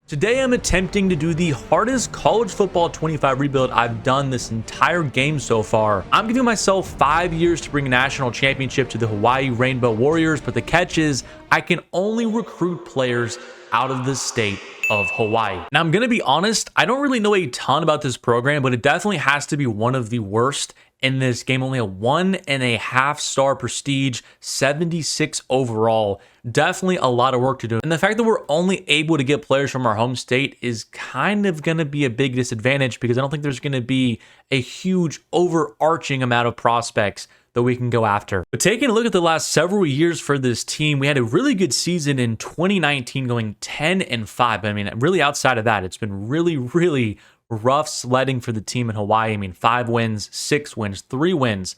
Today I'm attempting to do the hardest college football 25 rebuild I've done this entire game so far. I'm giving myself 5 years to bring a national championship to the Hawaii Rainbow Warriors, but the catch is I can only recruit players out of the state of Hawaii. Now I'm gonna be honest, I don't really know a ton about this program, but it definitely has to be one of the worst in this game. Only a 1.5 star prestige, 76 overall. Definitely a lot of work to do. And the fact that we're only able to get players from our home state is kind of going to be a big disadvantage because I don't think there's going to be a huge overarching amount of prospects that we can go after. But taking a look at the last several years for this team, we had a really good season in 2019 going 10-5. I mean, really outside of that, it's been really rough sledding for the team in Hawaii. I mean, 5 wins, 6 wins, 3 wins,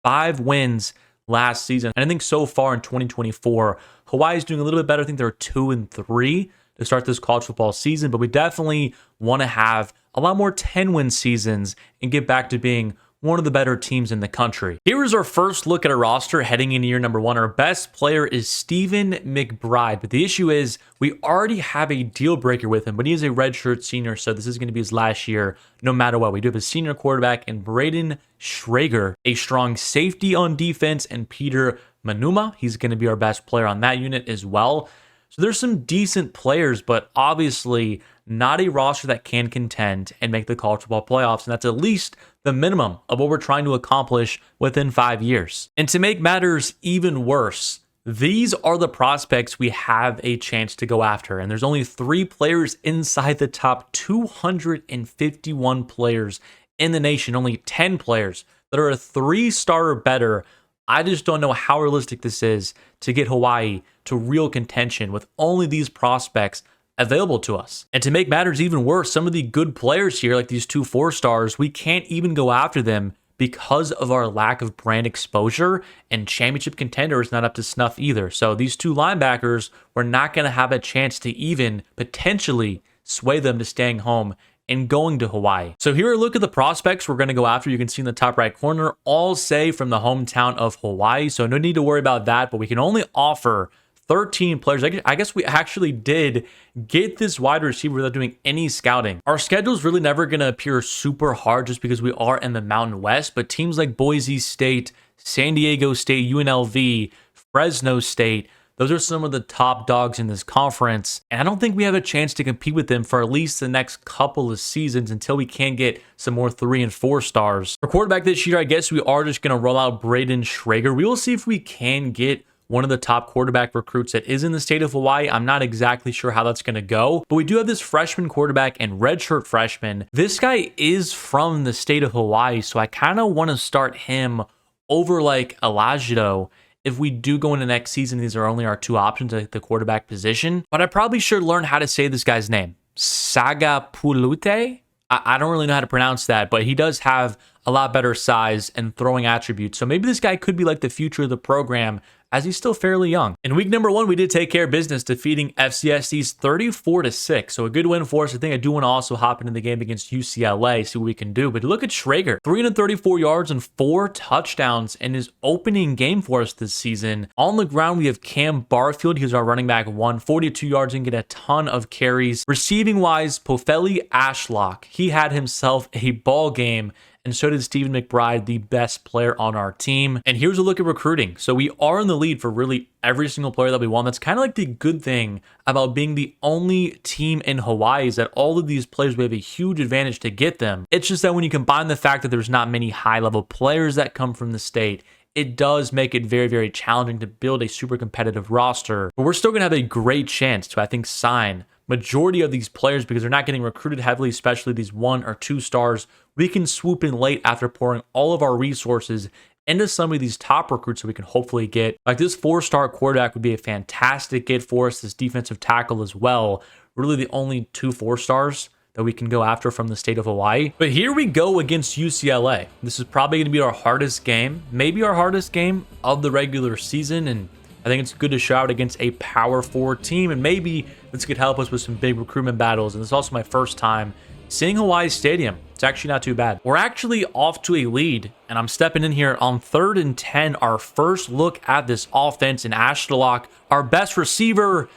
5 wins last season. And I think so far in 2024, Hawaii is doing a little bit better. I think they're 2-3 to start this college football season, but we definitely want to have a lot more 10-win seasons and get back to being one of the better teams in the country. Here is our first look at our roster heading into year number 1. Our best player is Stephen McBride, but the issue is we already have a deal breaker with him, but he is a redshirt senior, so this is going to be his last year no matter what. We do have a senior quarterback in Braden Schrager, a strong safety on defense, and Peter Manuma. He's going to be our best player on that unit as well. So there's some decent players, but obviously not a roster that can contend and make the college football playoffs. And that's at least the minimum of what we're trying to accomplish within 5 years. And to make matters even worse, these are the prospects we have a chance to go after. And there's only 3 players inside the top 251 players in the nation, only 10 players that are a 3-star or better. I just don't know how realistic this is to get Hawaii to real contention with only these prospects available to us. And to make matters even worse, some of the good players here, like these 2 4-stars, we can't even go after them because of our lack of brand exposure, and championship contender is not up to snuff either. So these 2 linebackers, we're not going to have a chance to even potentially sway them to staying home and going to Hawaii. So here are a look at the prospects we're going to go after. You can see in the top right corner, all say from the hometown of Hawaii. So no need to worry about that, but we can only offer 13 players. I guess we actually did get this wide receiver without doing any scouting. Our schedule is really never going to appear super hard just because we are in the Mountain West, but teams like Boise State, San Diego State, UNLV, Fresno State, those are some of the top dogs in this conference, and I don't think we have a chance to compete with them for at least the next couple of seasons until we can get some more 3 and 4 stars. For quarterback this year, I guess we are just going to roll out Braden Schrager. We will see if we can get one of the top quarterback recruits that is in the state of Hawaii. I'm not exactly sure how that's going to go, but we do have this freshman quarterback and redshirt freshman. This guy is from the state of Hawaii, so I kind of want to start him over like Elijah. If we do go into next season, these are only our 2 options at the quarterback position, but I probably should learn how to say this guy's name. Sagapulute? I don't really know how to pronounce that, but he does have a lot better size and throwing attributes. So maybe this guy could be like the future of the program as he's still fairly young. In week number 1, we did take care of business, defeating FCSD's 34-6. So a good win for us. I think I do want to also hop into the game against UCLA, see what we can do. But look at Schrager, 334 yards and 4 touchdowns in his opening game for us this season. On the ground, we have Cam Barfield. He's our running back, 42 yards and get a ton of carries. Receiving wise, Pofeli Ashlock, he had himself a ball game. And so did Stephen McBride, the best player on our team. And here's a look at recruiting. So we are in the lead for really every single player that we want. That's kind of like the good thing about being the only team in Hawaii is that all of these players, we have a huge advantage to get them. It's just that when you combine the fact that there's not many high-level players that come from the state, it does make it very challenging to build a super competitive roster. But we're still going to have a great chance to, I think, sign majority of these players because they're not getting recruited heavily, especially these 1 or 2 stars. We can swoop in late after pouring all of our resources into some of these top recruits so we can hopefully get, like this 4-star quarterback would be a fantastic get for us, this defensive tackle as well. Really the only 2 4-stars that we can go after from the state of Hawaii. But here we go against UCLA. This is probably going to be our hardest game, maybe our hardest game of the regular season, and I think it's good to shout against a Power 4 team, and maybe this could help us with some big recruitment battles. And this is also my first time seeing Hawaii Stadium. It's actually not too bad. We're actually off to a lead, and I'm stepping in here on 3rd and 10. Our first look at this offense in Ashlock, our best receiver,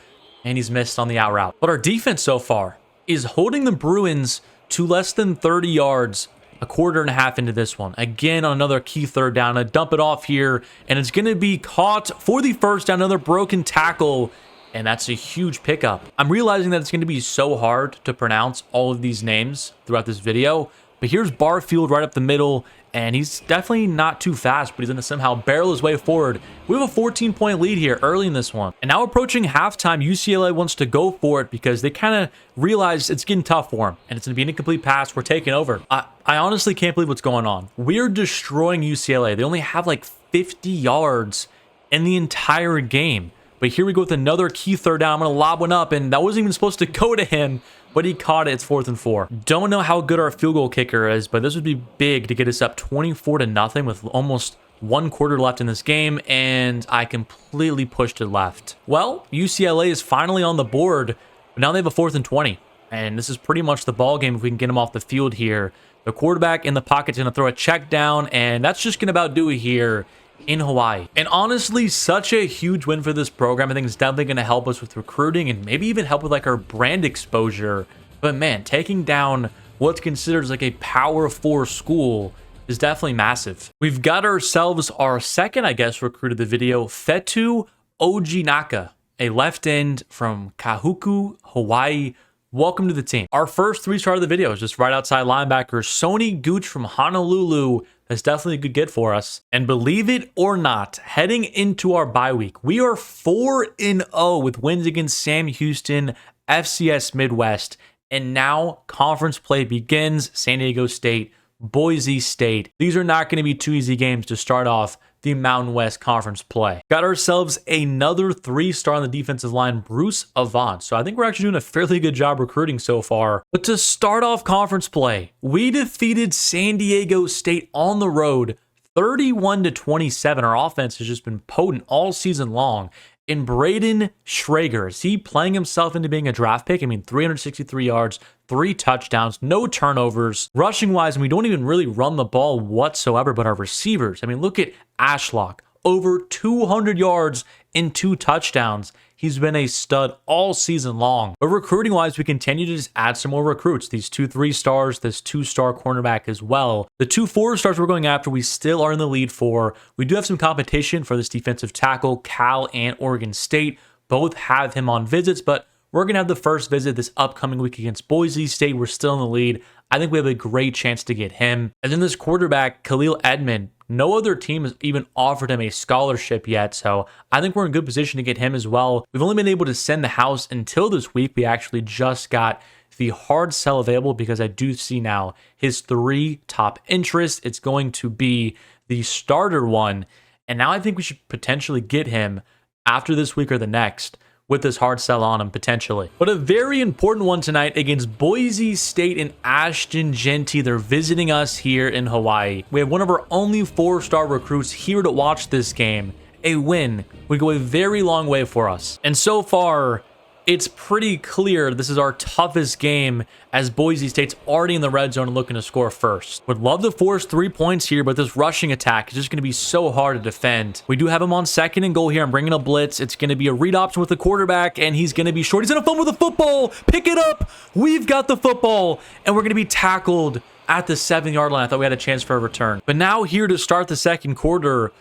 and he's missed on the out route. But our defense so far is holding the Bruins to less than 30 yards a quarter and a half into this one. Again, on another key third down. I dump it off here, and it's going to be caught for the first down. Another broken tackle, and that's a huge pickup. I'm realizing that it's going to be so hard to pronounce all of these names throughout this video, but here's Barfield right up the middle, and he's definitely not too fast, but he's going to somehow barrel his way forward. We have a 14-point lead here early in this one. And now approaching halftime, UCLA wants to go for it because they kind of realize it's getting tough for them, and it's going to be an incomplete pass. We're taking over. I honestly can't believe what's going on. We're destroying UCLA. They only have like 50 yards in the entire game. But here we go with another key third down. I'm going to lob one up, and that wasn't even supposed to go to him, but he caught it. It's 4th and 4. Don't know how good our field goal kicker is, but this would be big to get us up 24-0 with almost 1 quarter left in this game, and I completely pushed it left. Well, UCLA is finally on the board, but now they have a 4th and 20, and this is pretty much the ball game if we can get them off the field here. The quarterback in the pocket is going to throw a check down, and that's just going to about do it here in Hawaii. And honestly, such a huge win for this program. I think it's definitely going to help us with recruiting and maybe even help with like our brand exposure. But man, taking down what's considered as like a Power 4 school is definitely massive. We've got ourselves our second, I guess, recruit of the video, Fetu Ojinaka, a left end from Kahuku, Hawaii. Welcome to the team. Our first 3-star of the video is just right outside linebacker, Sony Gooch from Honolulu. That's definitely a good get for us. And believe it or not, heading into our bye week, we are 4-0 with wins against Sam Houston, FCS Midwest, and now conference play begins. San Diego State, Boise State. These are not going to be too easy games to start off the Mountain West Conference play. Got ourselves another 3-star on the defensive line, Bruce Avant. So I think we're actually doing a fairly good job recruiting so far. But to start off conference play, we defeated San Diego State on the road 31-27. Our offense has just been potent all season long. And Braden Schrager, is he playing himself into being a draft pick? I mean, 363 yards, 3 touchdowns, no turnovers. Rushing wise, and we don't even really run the ball whatsoever, but our receivers, I mean, look at Ashlock, over 200 yards and 2 touchdowns. He's been a stud all season long. But recruiting wise, we continue to just add some more recruits. These 2 3-stars, this 2-star cornerback as well. The 2 4-stars we're going after, we still are in the lead for. We do have some competition for this defensive tackle, Cal and Oregon State. Both have him on visits, but we're going to have the first visit this upcoming week against Boise State. We're still in the lead. I think we have a great chance to get him. And then this quarterback, Khalil Edmond, no other team has even offered him a scholarship yet, so I think we're in good position to get him as well. We've only been able to send the house until this week. We actually just got the hard sell available because I do see now his 3 top interests. It's going to be the starter one, and now I think we should potentially get him after this week or the next with this hard sell on him potentially. But a very important one tonight against Boise State and Ashton Jeanty. They're visiting us here in Hawaii. We have one of our only 4-star recruits here to watch this game. A win would go a very long way for us. And so far, it's pretty clear this is our toughest game as Boise State's already in the red zone and looking to score first. Would love to force 3 points here, but this rushing attack is just going to be so hard to defend. We do have him on 2nd and goal here. I'm bringing a blitz. It's going to be a read option with the quarterback, and he's going to be short. He's going to fumble the football. Pick it up. We've got the football, and we're going to be tackled at the 7-yard line. I thought we had a chance for a return. But now here to start the second quarter,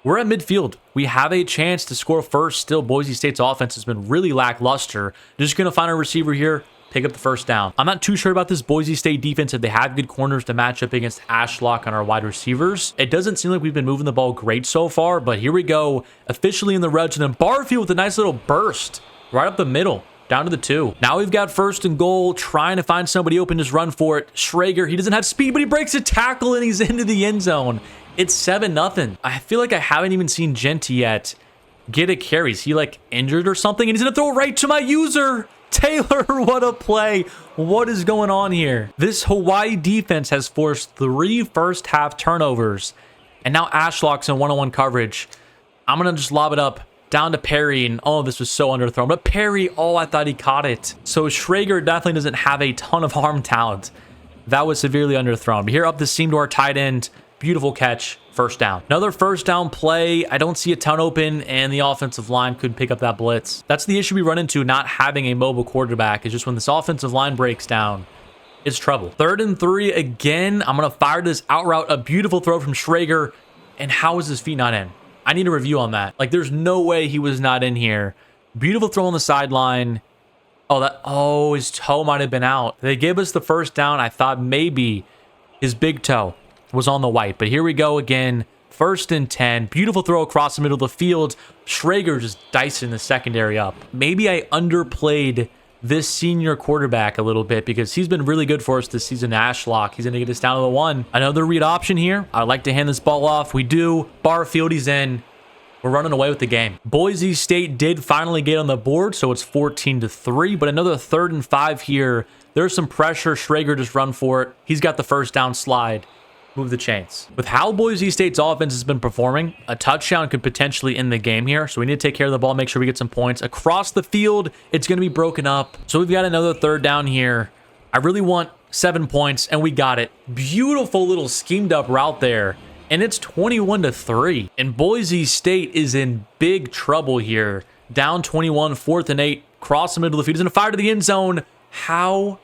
we're at midfield. We have a chance to score first. Still, Boise State's offense has been really lackluster. Just going to find a receiver here, pick up the first down. I'm not too sure about this Boise State defense if they have good corners to match up against Ashlock on our wide receivers. It doesn't seem like we've been moving the ball great so far, but here we go. Officially in the red zone, and Barfield with a nice little burst right up the middle. Down to the 2. Now we've got 1st and goal, trying to find somebody open, just run for it. Schrager, he doesn't have speed, but he breaks a tackle and he's into the end zone. It's 7-0. I feel like I haven't even seen Jeanty yet get a carry. Is he like injured or something? And he's going to throw it right to my user. Taylor, what a play. What is going on here? This Hawaii defense has forced 3 first-half turnovers. And now Ashlock's in one-on-one coverage. I'm going to just lob it up down to Perry, and oh, this was so underthrown. But Perry, oh, I thought he caught it. So Schrager definitely doesn't have a ton of arm talent. That was severely underthrown. But here up the seam to our tight end, Beautiful catch. First down. Another first down play. I don't see a ton open, and the offensive line couldn't pick up that blitz. That's the issue we run into not having a mobile quarterback, is just when this offensive line breaks down, it's trouble. 3rd and 3 again. I'm going to fire this out route. A beautiful throw from Schrager. And how is his feet not in? I need a review on that. Like, there's no way he was not in here. Beautiful throw on the sideline. Oh, his toe might have been out. They gave us the first down. I thought maybe his big toe was on the white. But here we go again. 1st and 10. Beautiful throw across the middle of the field. Schrager just dicing the secondary up. Maybe I underplayed this senior quarterback a little bit because he's been really good for us this season. Ashlock, he's going to get us down to the 1. Another read option here. I'd like to hand this ball off. We do. Barfield, he's in. We're running away with the game. Boise State did finally get on the board, so it's 14-3, but another 3rd and 5 here. There's some pressure. Schrager just run for it. He's got the first down slide. Move the chains. With how Boise State's offense has been performing, a touchdown could potentially end the game here. So we need to take care of the ball, make sure we get some points. Across the field, it's going to be broken up. So we've got another 3rd down here. I really want 7 points, and we got it. Beautiful little schemed up route there. And it's 21-3. And Boise State is in big trouble here. Down 21, 4th and 8. Cross the middle of the field. He's going to fire to the end zone. How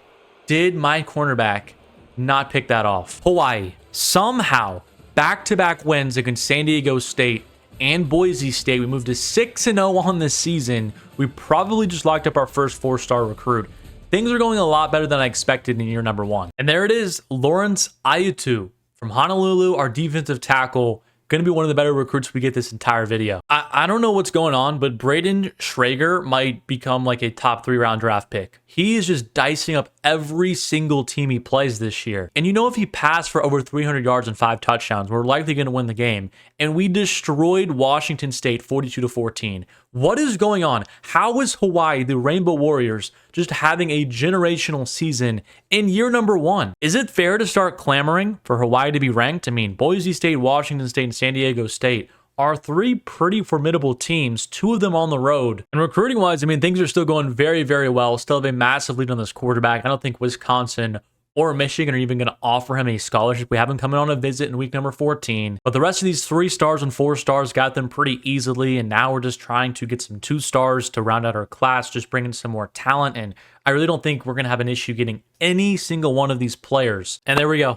did my cornerback not pick that off? Hawaii. Somehow, back-to-back wins against San Diego State and Boise State. We moved to 6-0 on this season. We probably just locked up our first 4-star recruit. Things are going a lot better than I expected in year number 1. And there it is, Lawrence Ayatu from Honolulu, our defensive tackle. Going to be one of the better recruits we get this entire video. I don't know what's going on, but Braden Schrager might become like a top 3-round draft pick. He is just dicing up every single team he plays this year. And you know, if he passed for over 300 yards and 5 touchdowns, we're likely going to win the game. And we destroyed Washington State 42-14. What is going on? How is Hawaii, the Rainbow Warriors, just having a generational season in year number 1? Is it fair to start clamoring for Hawaii to be ranked? I mean, Boise State, Washington State, and San Diego State are 3 pretty formidable teams, 2 of them on the road. And recruiting-wise, I mean, things are still going very, very well. Still have a massive lead on this quarterback. I don't think Wisconsin or Michigan are even going to offer him a scholarship. We have him coming on a visit in week number 14. But the rest of these 3 stars and 4 stars got them pretty easily. And now we're just trying to get some 2 stars to round out our class, just bringing some more talent. And I really don't think we're going to have an issue getting any single one of these players. And there we go.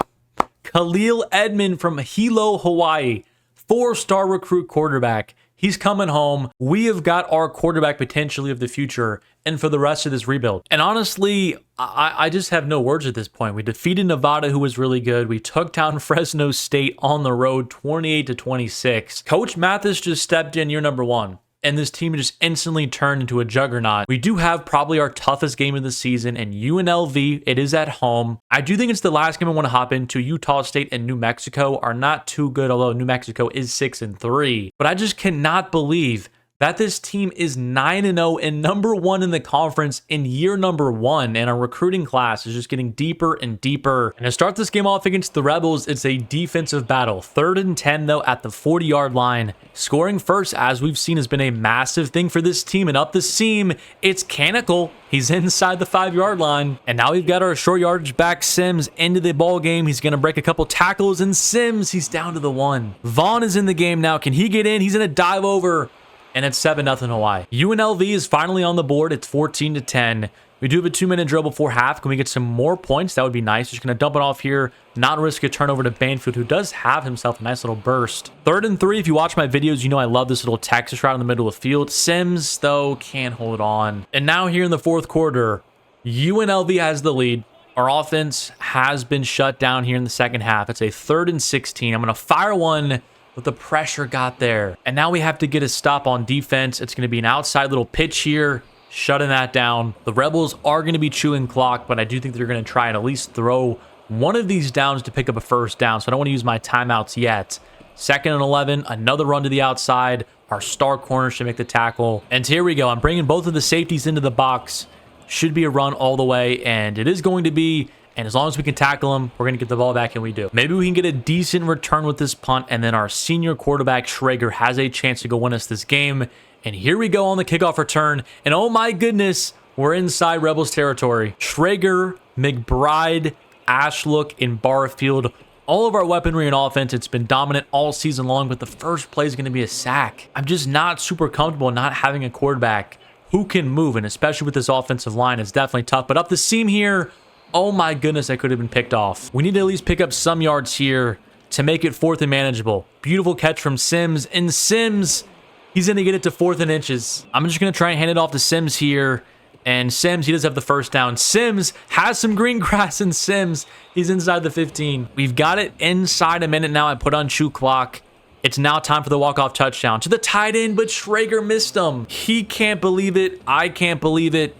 Khalil Edmond from Hilo, Hawaii. 4-star recruit quarterback. He's coming home. We have got our quarterback potentially of the future and for the rest of this rebuild. And honestly, I just have no words at this point. We defeated Nevada, who was really good. We took down Fresno State on the road, 28-26. Coach Mathis just stepped in year number 1. And this team just instantly turned into a juggernaut. We do have probably our toughest game of the season, and UNLV, it is at home. I do think it's the last game I want to hop into. Utah State and New Mexico are not too good, although New Mexico is 6-3. But I just cannot believe that this team is 9-0 and number 1 in the conference in year number 1, and our recruiting class is just getting deeper and deeper. And to start this game off against the Rebels, it's a defensive battle. 3rd and 10 though at the 40-yard line. Scoring first, as we've seen, has been a massive thing for this team, and up the seam, it's Canicle. He's inside the 5-yard line, and now we've got our short yardage back Sims into the ball game. He's going to break a couple tackles, and Sims, he's down to the 1. Vaughn is in the game now. Can he get in? He's going to dive over. And it's 7-0 Hawaii. UNLV is finally on the board. It's 14-10. We do have a 2-minute drill before half. Can we get some more points? That would be nice. Just going to dump it off here. Not risk a turnover to Banfield, who does have himself a nice little burst. 3rd and 3. If you watch my videos, you know I love this little Texas route in the middle of the field. Sims, though, can't hold on. And now here in the 4th quarter, UNLV has the lead. Our offense has been shut down here in the second half. It's a 3rd and 16. I'm going to fire one. But the pressure got there. And now we have to get a stop on defense. It's going to be an outside little pitch here, shutting that down. The Rebels are going to be chewing clock, but I do think they're going to try and at least throw one of these downs to pick up a first down. So I don't want to use my timeouts yet. 2nd and 11, another run to the outside. Our star corner should make the tackle. And here we go. I'm bringing both of the safeties into the box. Should be a run all the way, and it is going to be. And as long as we can tackle him, we're going to get the ball back, and we do. Maybe we can get a decent return with this punt, and then our senior quarterback, Schrager, has a chance to go win us this game. And here we go on the kickoff return. And oh my goodness, we're inside Rebels territory. Schrager, McBride, Ashlook, and Barfield All of our weaponry and offense, it's been dominant all season long, but the first play is going to be a sack. I'm just not super comfortable not having a quarterback who can move, and especially with this offensive line, it's definitely tough. But up the seam here, oh my goodness, I could have been picked off. We need to at least pick up some yards here to make it 4th and manageable. Beautiful catch from Sims, and Sims, he's going to get it to 4th and inches. I'm just going to try and hand it off to Sims here. And Sims, he does have the first down. Sims has some green grass, and Sims, he's inside the 15. We've got it inside a minute now. I put on shoe clock. It's now time for the walk-off touchdown to the tight end, but Schrager missed him. He can't believe it. I can't believe it.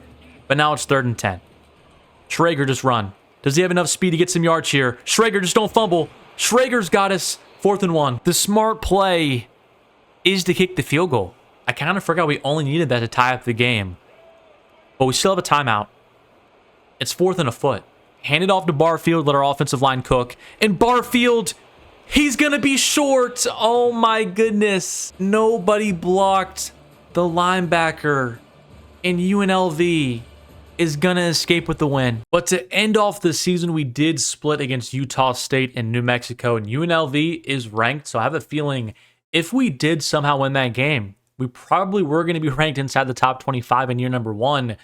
But now it's 3rd and 10. Schrager, just run. Does he have enough speed to get some yards here? Schrager, just don't fumble. Schrager's got us. 4th and 1. The smart play is to kick the field goal. I kind of forgot we only needed that to tie up the game. But we still have a timeout. It's 4th and a foot. Hand it off to Barfield, let our offensive line cook. And Barfield, he's going to be short. Oh my goodness. Nobody blocked the linebacker. And UNLV is going to escape with the win. But to end off the season, we did split against Utah State and New Mexico. And UNLV is ranked, so I have a feeling if we did somehow win that game, we probably were going to be ranked inside the top 25 in year number 1.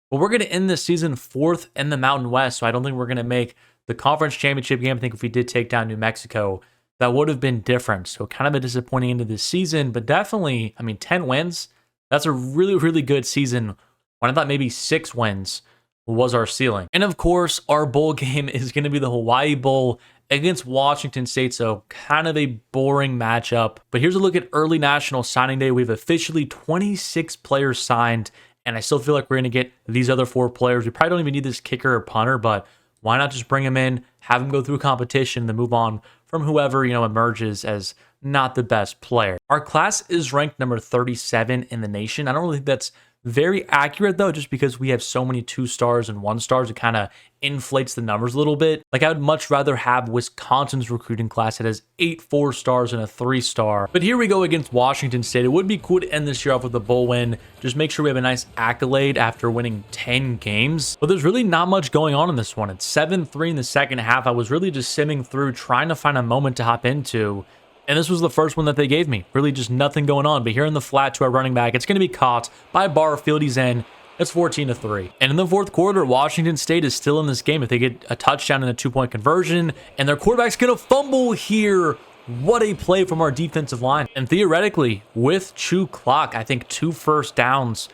But we're going to end this season 4th in the Mountain West, so I don't think we're going to make the conference championship game. I think if we did take down New Mexico, that would have been different. So kind of a disappointing end of this season, but definitely, I mean, 10 wins, that's a really, really good season. When I thought maybe 6 wins was our ceiling. And of course, our bowl game is going to be the Hawaii Bowl against Washington State, so kind of a boring matchup. But here's a look at early National Signing Day. We've officially 26 players signed, and I still feel like we're going to get these other 4 players. We probably don't even need this kicker or punter, but why not just bring them in, have them go through competition, and then move on from whoever, emerges as not the best player. Our class is ranked number 37 in the nation. I don't really think that's very accurate, though, just because we have so many 2-stars and 1-stars, it kind of inflates the numbers a little bit. Like, I would much rather have Wisconsin's recruiting class that has 8 4-stars and a 3-star. But here we go against Washington State. It would be cool to end this year off with a bowl win. Just make sure we have a nice accolade after winning 10 games. But there's really not much going on in this one. It's 7-3 in the second half. I was really just simming through, trying to find a moment to hop into. And this was the first one that they gave me. Really just nothing going on. But here in the flat to our running back, it's going to be caught by Barfield. He's in. It's 14-3. And in the 4th quarter, Washington State is still in this game. If they get a touchdown and a 2-point conversion, and their quarterback's going to fumble here. What a play from our defensive line. And theoretically, with chew clock, I think 2 first downs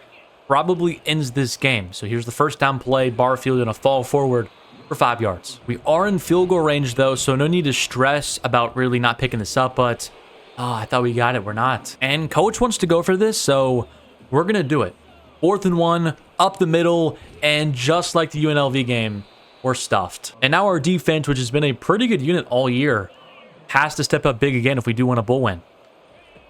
probably ends this game. So here's the first down play. Barfield going to fall forward for 5 yards. We are in field goal range, though, so no need to stress about really not picking this up, but I thought we got it. We're not. And coach wants to go for this, so we're going to do it. 4th and 1, up the middle, and just like the UNLV game, we're stuffed. And now our defense, which has been a pretty good unit all year, has to step up big again if we do want a bull win.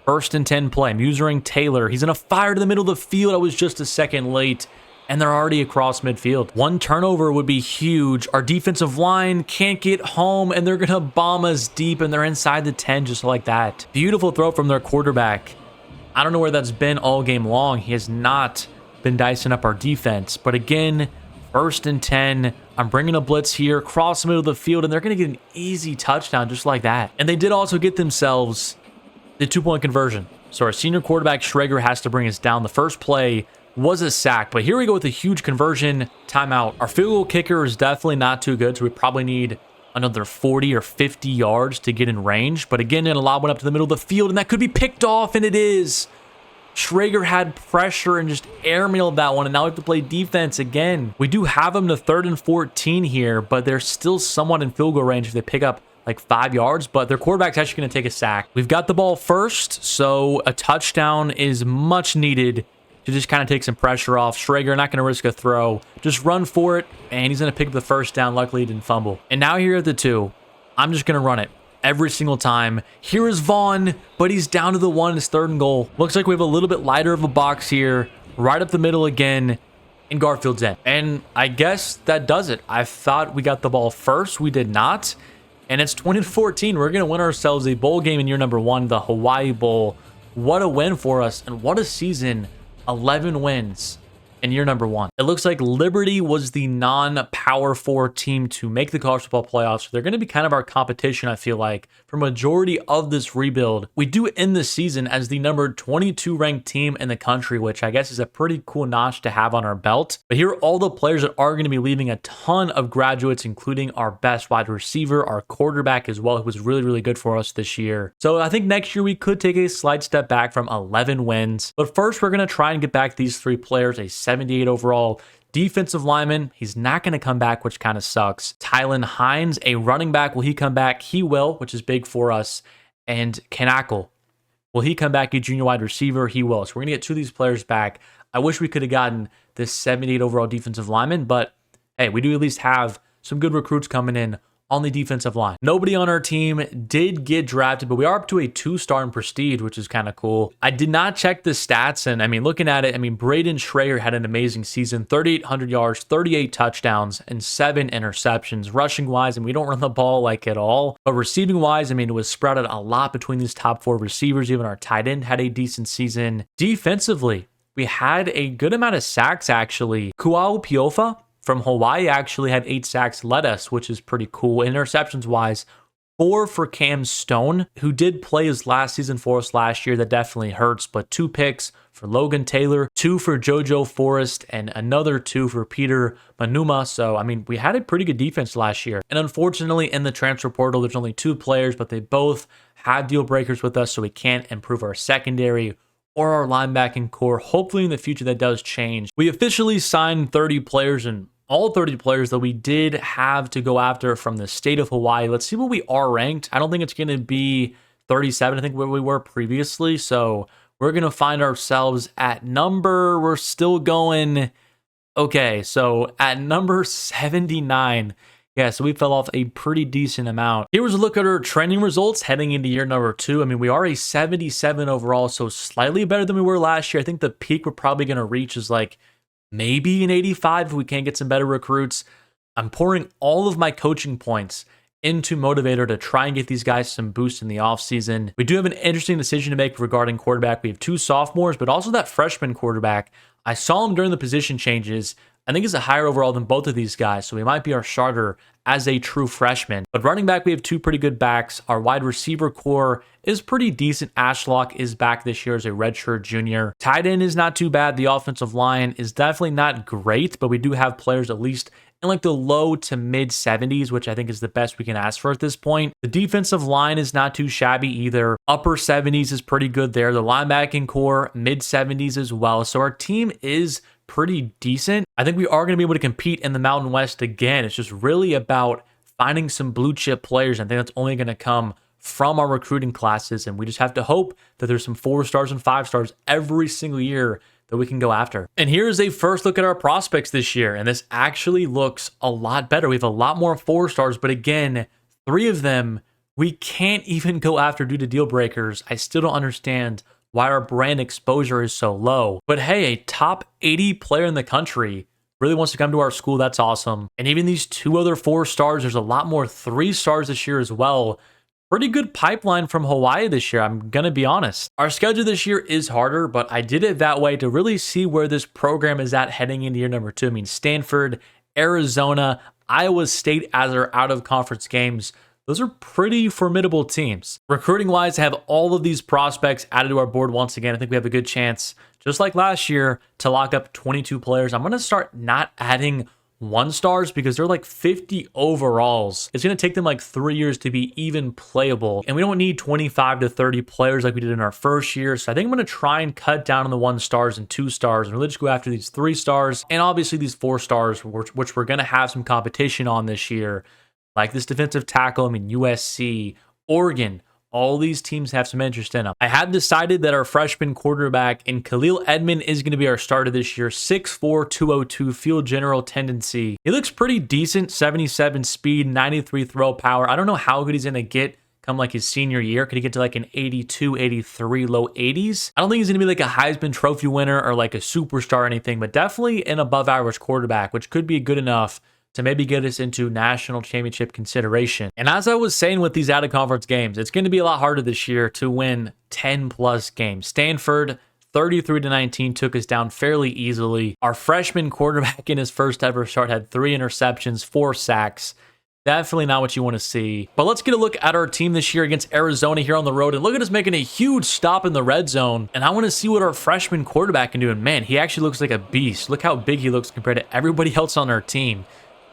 1st and 10 play. Musering Taylor. He's going to fire to the middle of the field. I was just a second late. And they're already across midfield. 1 turnover would be huge. Our defensive line can't get home, and they're going to bomb us deep, and they're inside the 10 just like that. Beautiful throw from their quarterback. I don't know where that's been all game long. He has not been dicing up our defense. But again, 1st and 10. I'm bringing a blitz here, across the middle of the field, and they're going to get an easy touchdown just like that. And they did also get themselves the 2-point conversion. So our senior quarterback, Schrager, has to bring us down. The first play was a sack, but here we go with a huge conversion. Timeout. Our field goal kicker is definitely not too good, so we probably need another 40 or 50 yards to get in range. But again, an lob went up to the middle of the field, and that could be picked off, and it is. Schrager had pressure and just airmailed that one, and now we have to play defense again. We do have them to 3rd and 14 here, but they're still somewhat in field goal range if they pick up like 5 yards, but their quarterback's actually going to take a sack. We've got the ball first, so a touchdown is much needed to just kind of take some pressure off. Schrager not going to risk a throw. Just run for it, and he's going to pick up the first down. Luckily, he didn't fumble. And now here at the 2, I'm just going to run it every single time. Here is Vaughn, but he's down to the 1. It's 3rd and goal. Looks like we have a little bit lighter of a box here. Right up the middle again, and Garfield's in. And I guess that does it. I thought we got the ball first. We did not. And it's 20-14. We're going to win ourselves a bowl game in year number 1, the Hawaii Bowl. What a win for us, and what a season. 11 wins in year number 1. It looks like Liberty was the non-Power 4 team to make the college football playoffs. So they're going to be kind of our competition, I feel like, for majority of this rebuild. We do end the season as the number 22 ranked team in the country, which I guess is a pretty cool notch to have on our belt. But here are all the players that are going to be leaving: a ton of graduates, including our best wide receiver, our quarterback as well, who was really, really good for us this year. So I think next year we could take a slight step back from 11 wins. But first, we're going to try and get back these 3 players: a 78 overall defensive lineman. He's not going to come back, which kind of sucks. Tylan Hines, a running back. Will he come back? He will, which is big for us. And Kanakle, will he come back? A junior wide receiver? He will. So we're going to get 2 of these players back. I wish we could have gotten this 78 overall defensive lineman, but hey, we do at least have some good recruits coming in on the defensive line. Nobody on our team did get drafted, but we are up to a 2-star in prestige, which is kind of cool. I did not check the stats, and I mean, looking at it, I mean, Braden Schrager had an amazing season: 3,800 yards, 38 touchdowns, and 7 interceptions. Rushing wise, and we don't run the ball like at all, but receiving wise, I mean, it was spread out a lot between these top 4 receivers. Even our tight end had a decent season. Defensively, we had a good amount of sacks, actually. Kuau Piofa from Hawaii actually had 8 sacks, led us, which is pretty cool. Interceptions wise, 4 for Cam Stone, who did play his last season for us last year. That definitely hurts, but 2 picks for Logan Taylor, 2 for JoJo Forrest, and another 2 for Peter Manuma. So, I mean, we had a pretty good defense last year. And unfortunately, in the transfer portal, there's only 2 players, but they both have deal breakers with us, so we can't improve our secondary or our linebacking core. Hopefully in the future that does change. We officially signed 30 players, and all 30 players that we did have to go after from the state of Hawaii. Let's see what we are ranked. I don't think it's going to be 37. I think where we were previously. So we're going to find ourselves at number, we're still going, okay, so at number 79. Yeah, so we fell off a pretty decent amount. Here was a look at our trending results heading into year number 2. I mean, we are a 77 overall, so slightly better than we were last year. I think the peak we're probably going to reach is like maybe an 85 if we can't get some better recruits. I'm pouring all of my coaching points into Motivator to try and get these guys some boost in the offseason. We do have an interesting decision to make regarding quarterback. We have 2 sophomores, but also that freshman quarterback. I saw him during the position changes. I think he's a higher overall than both of these guys, so he might be our starter as a true freshman. But running back, we have 2 pretty good backs. Our wide receiver core is pretty decent. Ashlock is back this year as a redshirt junior. Tight end is not too bad. The offensive line is definitely not great, but we do have players at least in like the low to mid 70s, which I think is the best we can ask for at this point. The defensive line is not too shabby either. Upper 70s is pretty good there. The linebacking core, mid 70s as well. So our team is pretty decent. I think we are going to be able to compete in the Mountain West again. It's just really about finding some blue chip players. I think that's only going to come from our recruiting classes, and we just have to hope that there's some 4 stars and 5 stars every single year that we can go after. And here's a first look at our prospects this year, and this actually looks a lot better. We have a lot more 4 stars, but again, 3 of them we can't even go after due to deal breakers. I still don't understand why our brand exposure is so low. But hey, a top 80 player in the country really wants to come to our school. That's awesome. And even these 2 other 4 stars, there's a lot more 3 stars this year as well. Pretty good pipeline from Hawaii this year, I'm going to be honest. Our schedule this year is harder, but I did it that way to really see where this program is at heading into year number 2. I mean, Stanford, Arizona, Iowa State as our out-of-conference games. Those are pretty formidable teams. Recruiting-wise, I have all of these prospects added to our board once again. I think we have a good chance, just like last year, to lock up 22 players. I'm going to start not adding 1 stars because they're like 50 overalls. It's going to take them like 3 years to be even playable. And we don't need 25 to 30 players like we did in our first year. So I think I'm going to try and cut down on the 1 stars and 2 stars and really just go after these 3 stars. And obviously these 4 stars, which we're going to have some competition on this year. Like this defensive tackle, I mean, USC, Oregon, all these teams have some interest in them. I have decided that our freshman quarterback in Khalil Edmond is going to be our starter this year. 6'4", 202, field general tendency. He looks pretty decent, 77 speed, 93 throw power. I don't know how good he's going to get come like his senior year. Could he get to like an 82, 83, low 80s? I don't think he's going to be like a Heisman Trophy winner or like a superstar or anything, but definitely an above average quarterback, which could be good enough to maybe get us into national championship consideration. And as I was saying with these out-of-conference games, it's going to be a lot harder this year to win 10-plus games. Stanford, 33-19, took us down fairly easily. Our freshman quarterback in his first ever start had 3 interceptions, 4 sacks. Definitely not what you want to see. But let's get a look at our team this year against Arizona here on the road. And look at us making a huge stop in the red zone. And I want to see what our freshman quarterback can do. And man, he actually looks like a beast. Look how big he looks compared to everybody else on our team.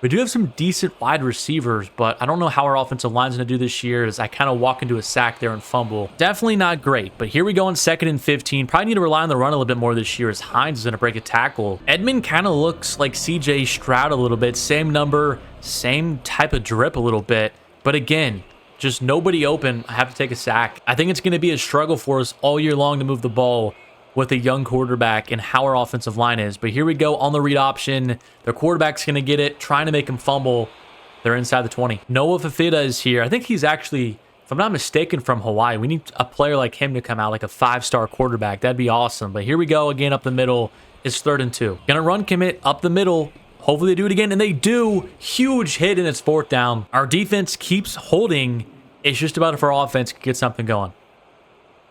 We do have some decent wide receivers, but I don't know how our offensive line's going to do this year as I kind of walk into a sack there and fumble. Definitely not great, but here we go on 2nd and 15. Probably need to rely on the run a little bit more this year as Hines is going to break a tackle. Edmond kind of looks like CJ Stroud a little bit. Same number, same type of drip a little bit. But again, just nobody open. I have to take a sack. I think it's going to be a struggle for us all year long to move the ball with a young quarterback and how our offensive line is. But here we go on the read option. Their quarterback's going to get it, trying to make him fumble. They're inside the 20. Noah Fafita is here. I think he's actually, if I'm not mistaken, from Hawaii. We need a player like him to come out, like a 5-star quarterback. That'd be awesome. But here we go again up the middle. It's 3rd and 2. Gonna run commit up the middle. Hopefully they do it again, and they do. Huge hit, and it's 4th down. Our defense keeps holding. It's just about if our offense can get something going.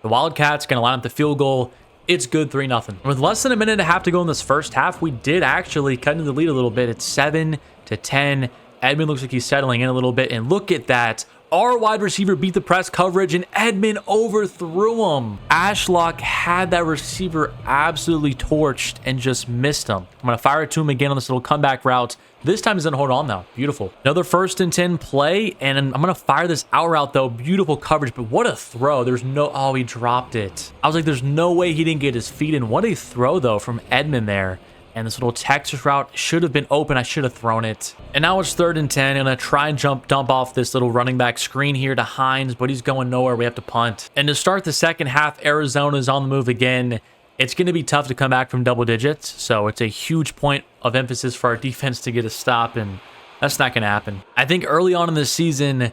The Wildcats gonna line up the field goal. It's good, 3-0. With less than a minute and a half to go in this first half, we did actually cut into the lead a little bit. It's 7-10. Edmond looks like he's settling in a little bit, and look at that. Our wide receiver beat the press coverage, and Edmond overthrew him. Ashlock had that receiver absolutely torched and just missed him. I'm going to fire it to him again on this little comeback route. This time he's going to hold on, though. Beautiful. Another 1st and 10 play, and I'm going to fire this out route, though. Beautiful coverage, but what a throw. There's no... Oh, he dropped it. I was like, there's no way he didn't get his feet in. What a throw, though, from Edmond there. And this little Texas route should have been open. I should have thrown it. And now it's 3rd and 10. I'm going to try and dump off this little running back screen here to Hines, but he's going nowhere. We have to punt. And to start the second half, Arizona's on the move again. It's going to be tough to come back from double digits, so it's a huge point of emphasis for our defense to get a stop, and that's not going to happen. I think early on in the season,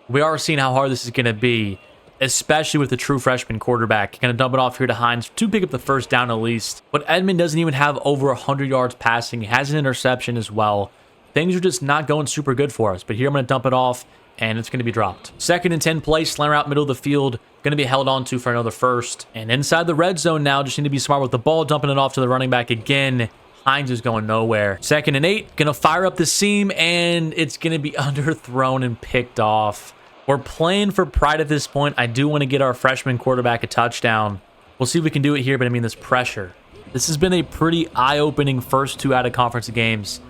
we are seeing how hard this is going to be, especially with the true freshman quarterback. Going to dump it off here to Hines to pick up the 1st down at least. But Edmond doesn't even have over 100 yards passing. He has an interception as well. Things are just not going super good for us. But here I'm going to dump it off, and it's going to be dropped. 2nd and 10 play, slammer out middle of the field. Going to be held on to for another 1st. And inside the red zone now, just need to be smart with the ball, dumping it off to the running back again. Hines is going nowhere. 2nd and 8, going to fire up the seam, and it's going to be underthrown and picked off. We're playing for pride at this point. I do want to get our freshman quarterback a touchdown. We'll see if we can do it here, but I mean, this pressure. This has been a pretty eye-opening first 2 out-of-conference games.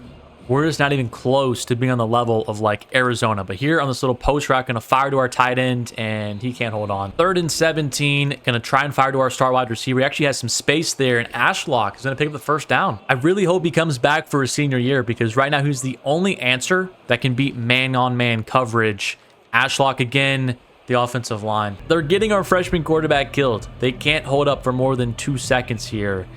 We're just not even close to being on the level of, like, Arizona. But here on this little post route, going to fire to our tight end, and he can't hold on. 3rd and 17, going to try and fire to our star wide receiver. He actually has some space there, and Ashlock is going to pick up the 1st down. I really hope he comes back for his senior year, because right now he's the only answer that can beat man-on-man coverage. Ashlock again, the offensive line. They're getting our freshman quarterback killed. They can't hold up for more than 2 seconds here.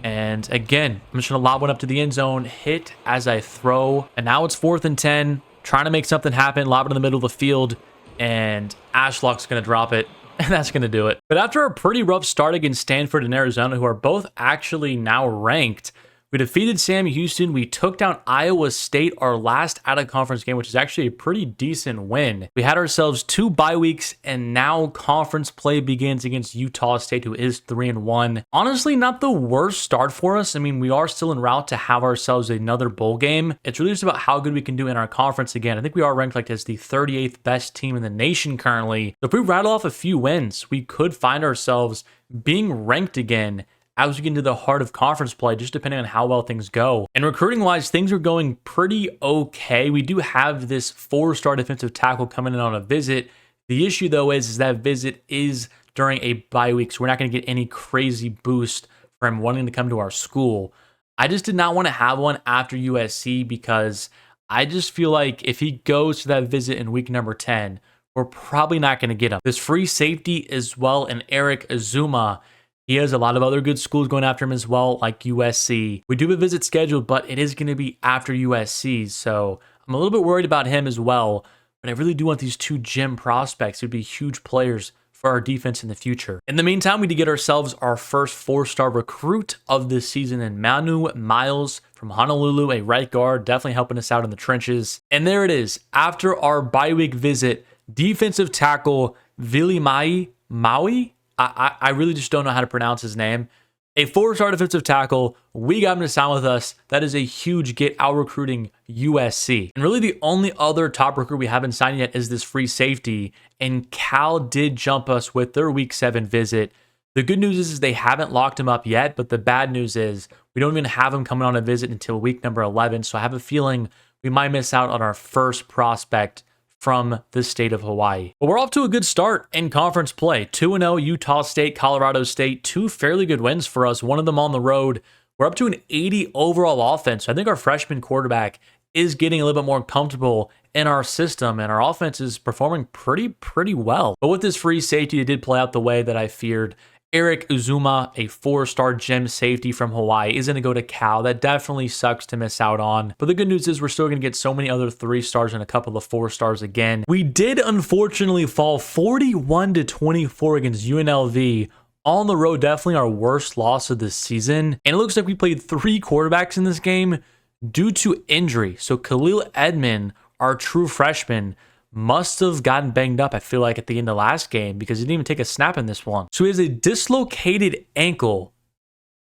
And again, I'm just going to lob one up to the end zone, hit as I throw. And now it's 4th and 10, trying to make something happen, lob it in the middle of the field, and Ashlock's going to drop it, and that's going to do it. But after a pretty rough start against Stanford and Arizona, who are both actually now ranked, we defeated Sam Houston. We took down Iowa State, our last out-of-conference game, which is actually a pretty decent win. We had ourselves 2 bye weeks, and now conference play begins against Utah State, who is 3-1. Honestly, not the worst start for us. I mean, we are still en route to have ourselves another bowl game. It's really just about how good we can do in our conference again. I think we are ranked like as the 38th best team in the nation currently. So if we rattle off a few wins, we could find ourselves being ranked again as we get into the heart of conference play, just depending on how well things go. And recruiting-wise, things are going pretty okay. We do have this 4-star defensive tackle coming in on a visit. The issue, though, is that visit is during a bye week, so we're not going to get any crazy boost from wanting to come to our school. I just did not want to have one after USC because I just feel like if he goes to that visit in week number 10, we're probably not going to get him. This free safety as well, and Eric Azuma, he has a lot of other good schools going after him as well, like USC. We do have a visit scheduled, but it is going to be after USC, so I'm a little bit worried about him as well. But I really do want these 2 gem prospects who'd be huge players for our defense in the future. In the meantime, we did get ourselves our first 4-star recruit of this season in Manu Miles from Honolulu, a right guard, definitely helping us out in the trenches. And there it is. After our bye week visit, defensive tackle Vili Maui, I really just don't know how to pronounce his name, A 4-star defensive tackle. We got him to sign with us. That is a huge get, out recruiting USC. And really the only other top recruit we haven't signed yet is this free safety. And Cal did jump us with their week 7 visit. The good news is they haven't locked him up yet, but the bad news is we don't even have him coming on a visit until week number 11. So I have a feeling we might miss out on our first prospect from the state of Hawaii. But we're off to a good start in conference play. 2-0, Utah State, Colorado State, 2 fairly good wins for us, one of them on the road. We're up to an 80 overall offense. I think our freshman quarterback is getting a little bit more comfortable in our system, and our offense is performing pretty well. But with this free safety, it did play out the way that I feared. Eric Uzuma, a 4-star gem safety from Hawaii, is going to go to Cal. That definitely sucks to miss out on. But the good news is we're still going to get so many other 3-stars and a couple of 4-stars again. We did unfortunately fall 41-24 against UNLV on the road. Definitely our worst loss of the season. And it looks like we played 3 quarterbacks in this game due to injury. So Khalil Edmond, our true freshman, must have gotten banged up, I feel like, at the end of last game because he didn't even take a snap in this one. So he has a dislocated ankle,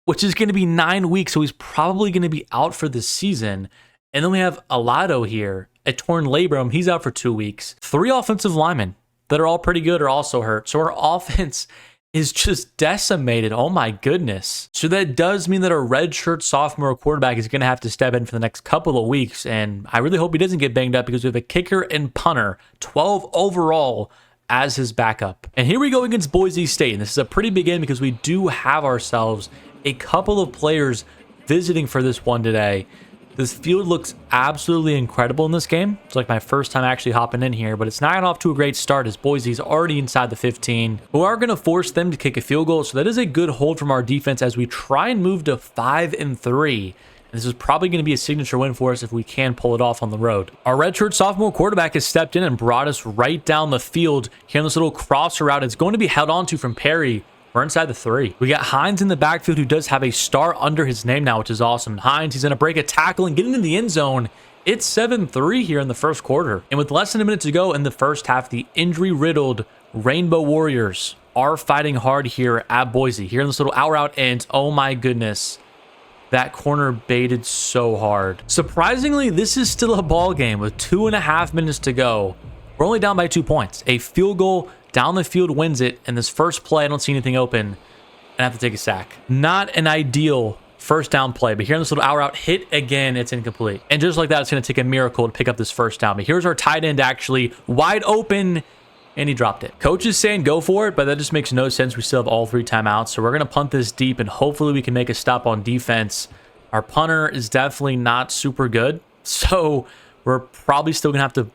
which is going to be 9 weeks. So he's probably going to be out for the season. And then we have Alado here, a torn labrum. He's out for 2 weeks. 3 offensive linemen that are all pretty good are also hurt. So our offense is just decimated. Oh my goodness. So that does mean that our redshirt sophomore quarterback is going to have to step in for the next couple of weeks. And I really hope he doesn't get banged up because we have a kicker and punter, 12 overall, as his backup. And here we go against Boise State. And this is a pretty big game because we do have ourselves a couple of players visiting for this one today. This field looks absolutely incredible in this game. It's like my first time actually hopping in here, but it's not off to a great start as Boise's already inside the 15. We are going to force them to kick a field goal, so that is a good hold from our defense as we try and move to 5-3. This is probably going to be a signature win for us if we can pull it off on the road. Our redshirt sophomore quarterback has stepped in and brought us right down the field here on this little crosser route. It's going to be held onto from Perry. We're inside the 3. We got Hines in the backfield who does have a star under his name now, which is awesome. Hines, he's going to break a tackle and get into the end zone. It's 7-3 here in the first quarter. And with less than a minute to go in the first half, the injury-riddled Rainbow Warriors are fighting hard here at Boise. Here in this little out route, and oh my goodness, that corner baited so hard. Surprisingly, this is still a ball game with 2.5 minutes to go. We're only down by 2 points. A field goal down the field wins it, and this first play, I don't see anything open, and I have to take a sack. Not an ideal first down play, but here in this little out route, hit again, it's incomplete. And just like that, it's going to take a miracle to pick up this first down. But here's our tight end actually wide open, and he dropped it. Coach is saying go for it, but that just makes no sense. We still have all 3 timeouts, so we're going to punt this deep, and hopefully we can make a stop on defense. Our punter is definitely not super good, so we're probably still going to have to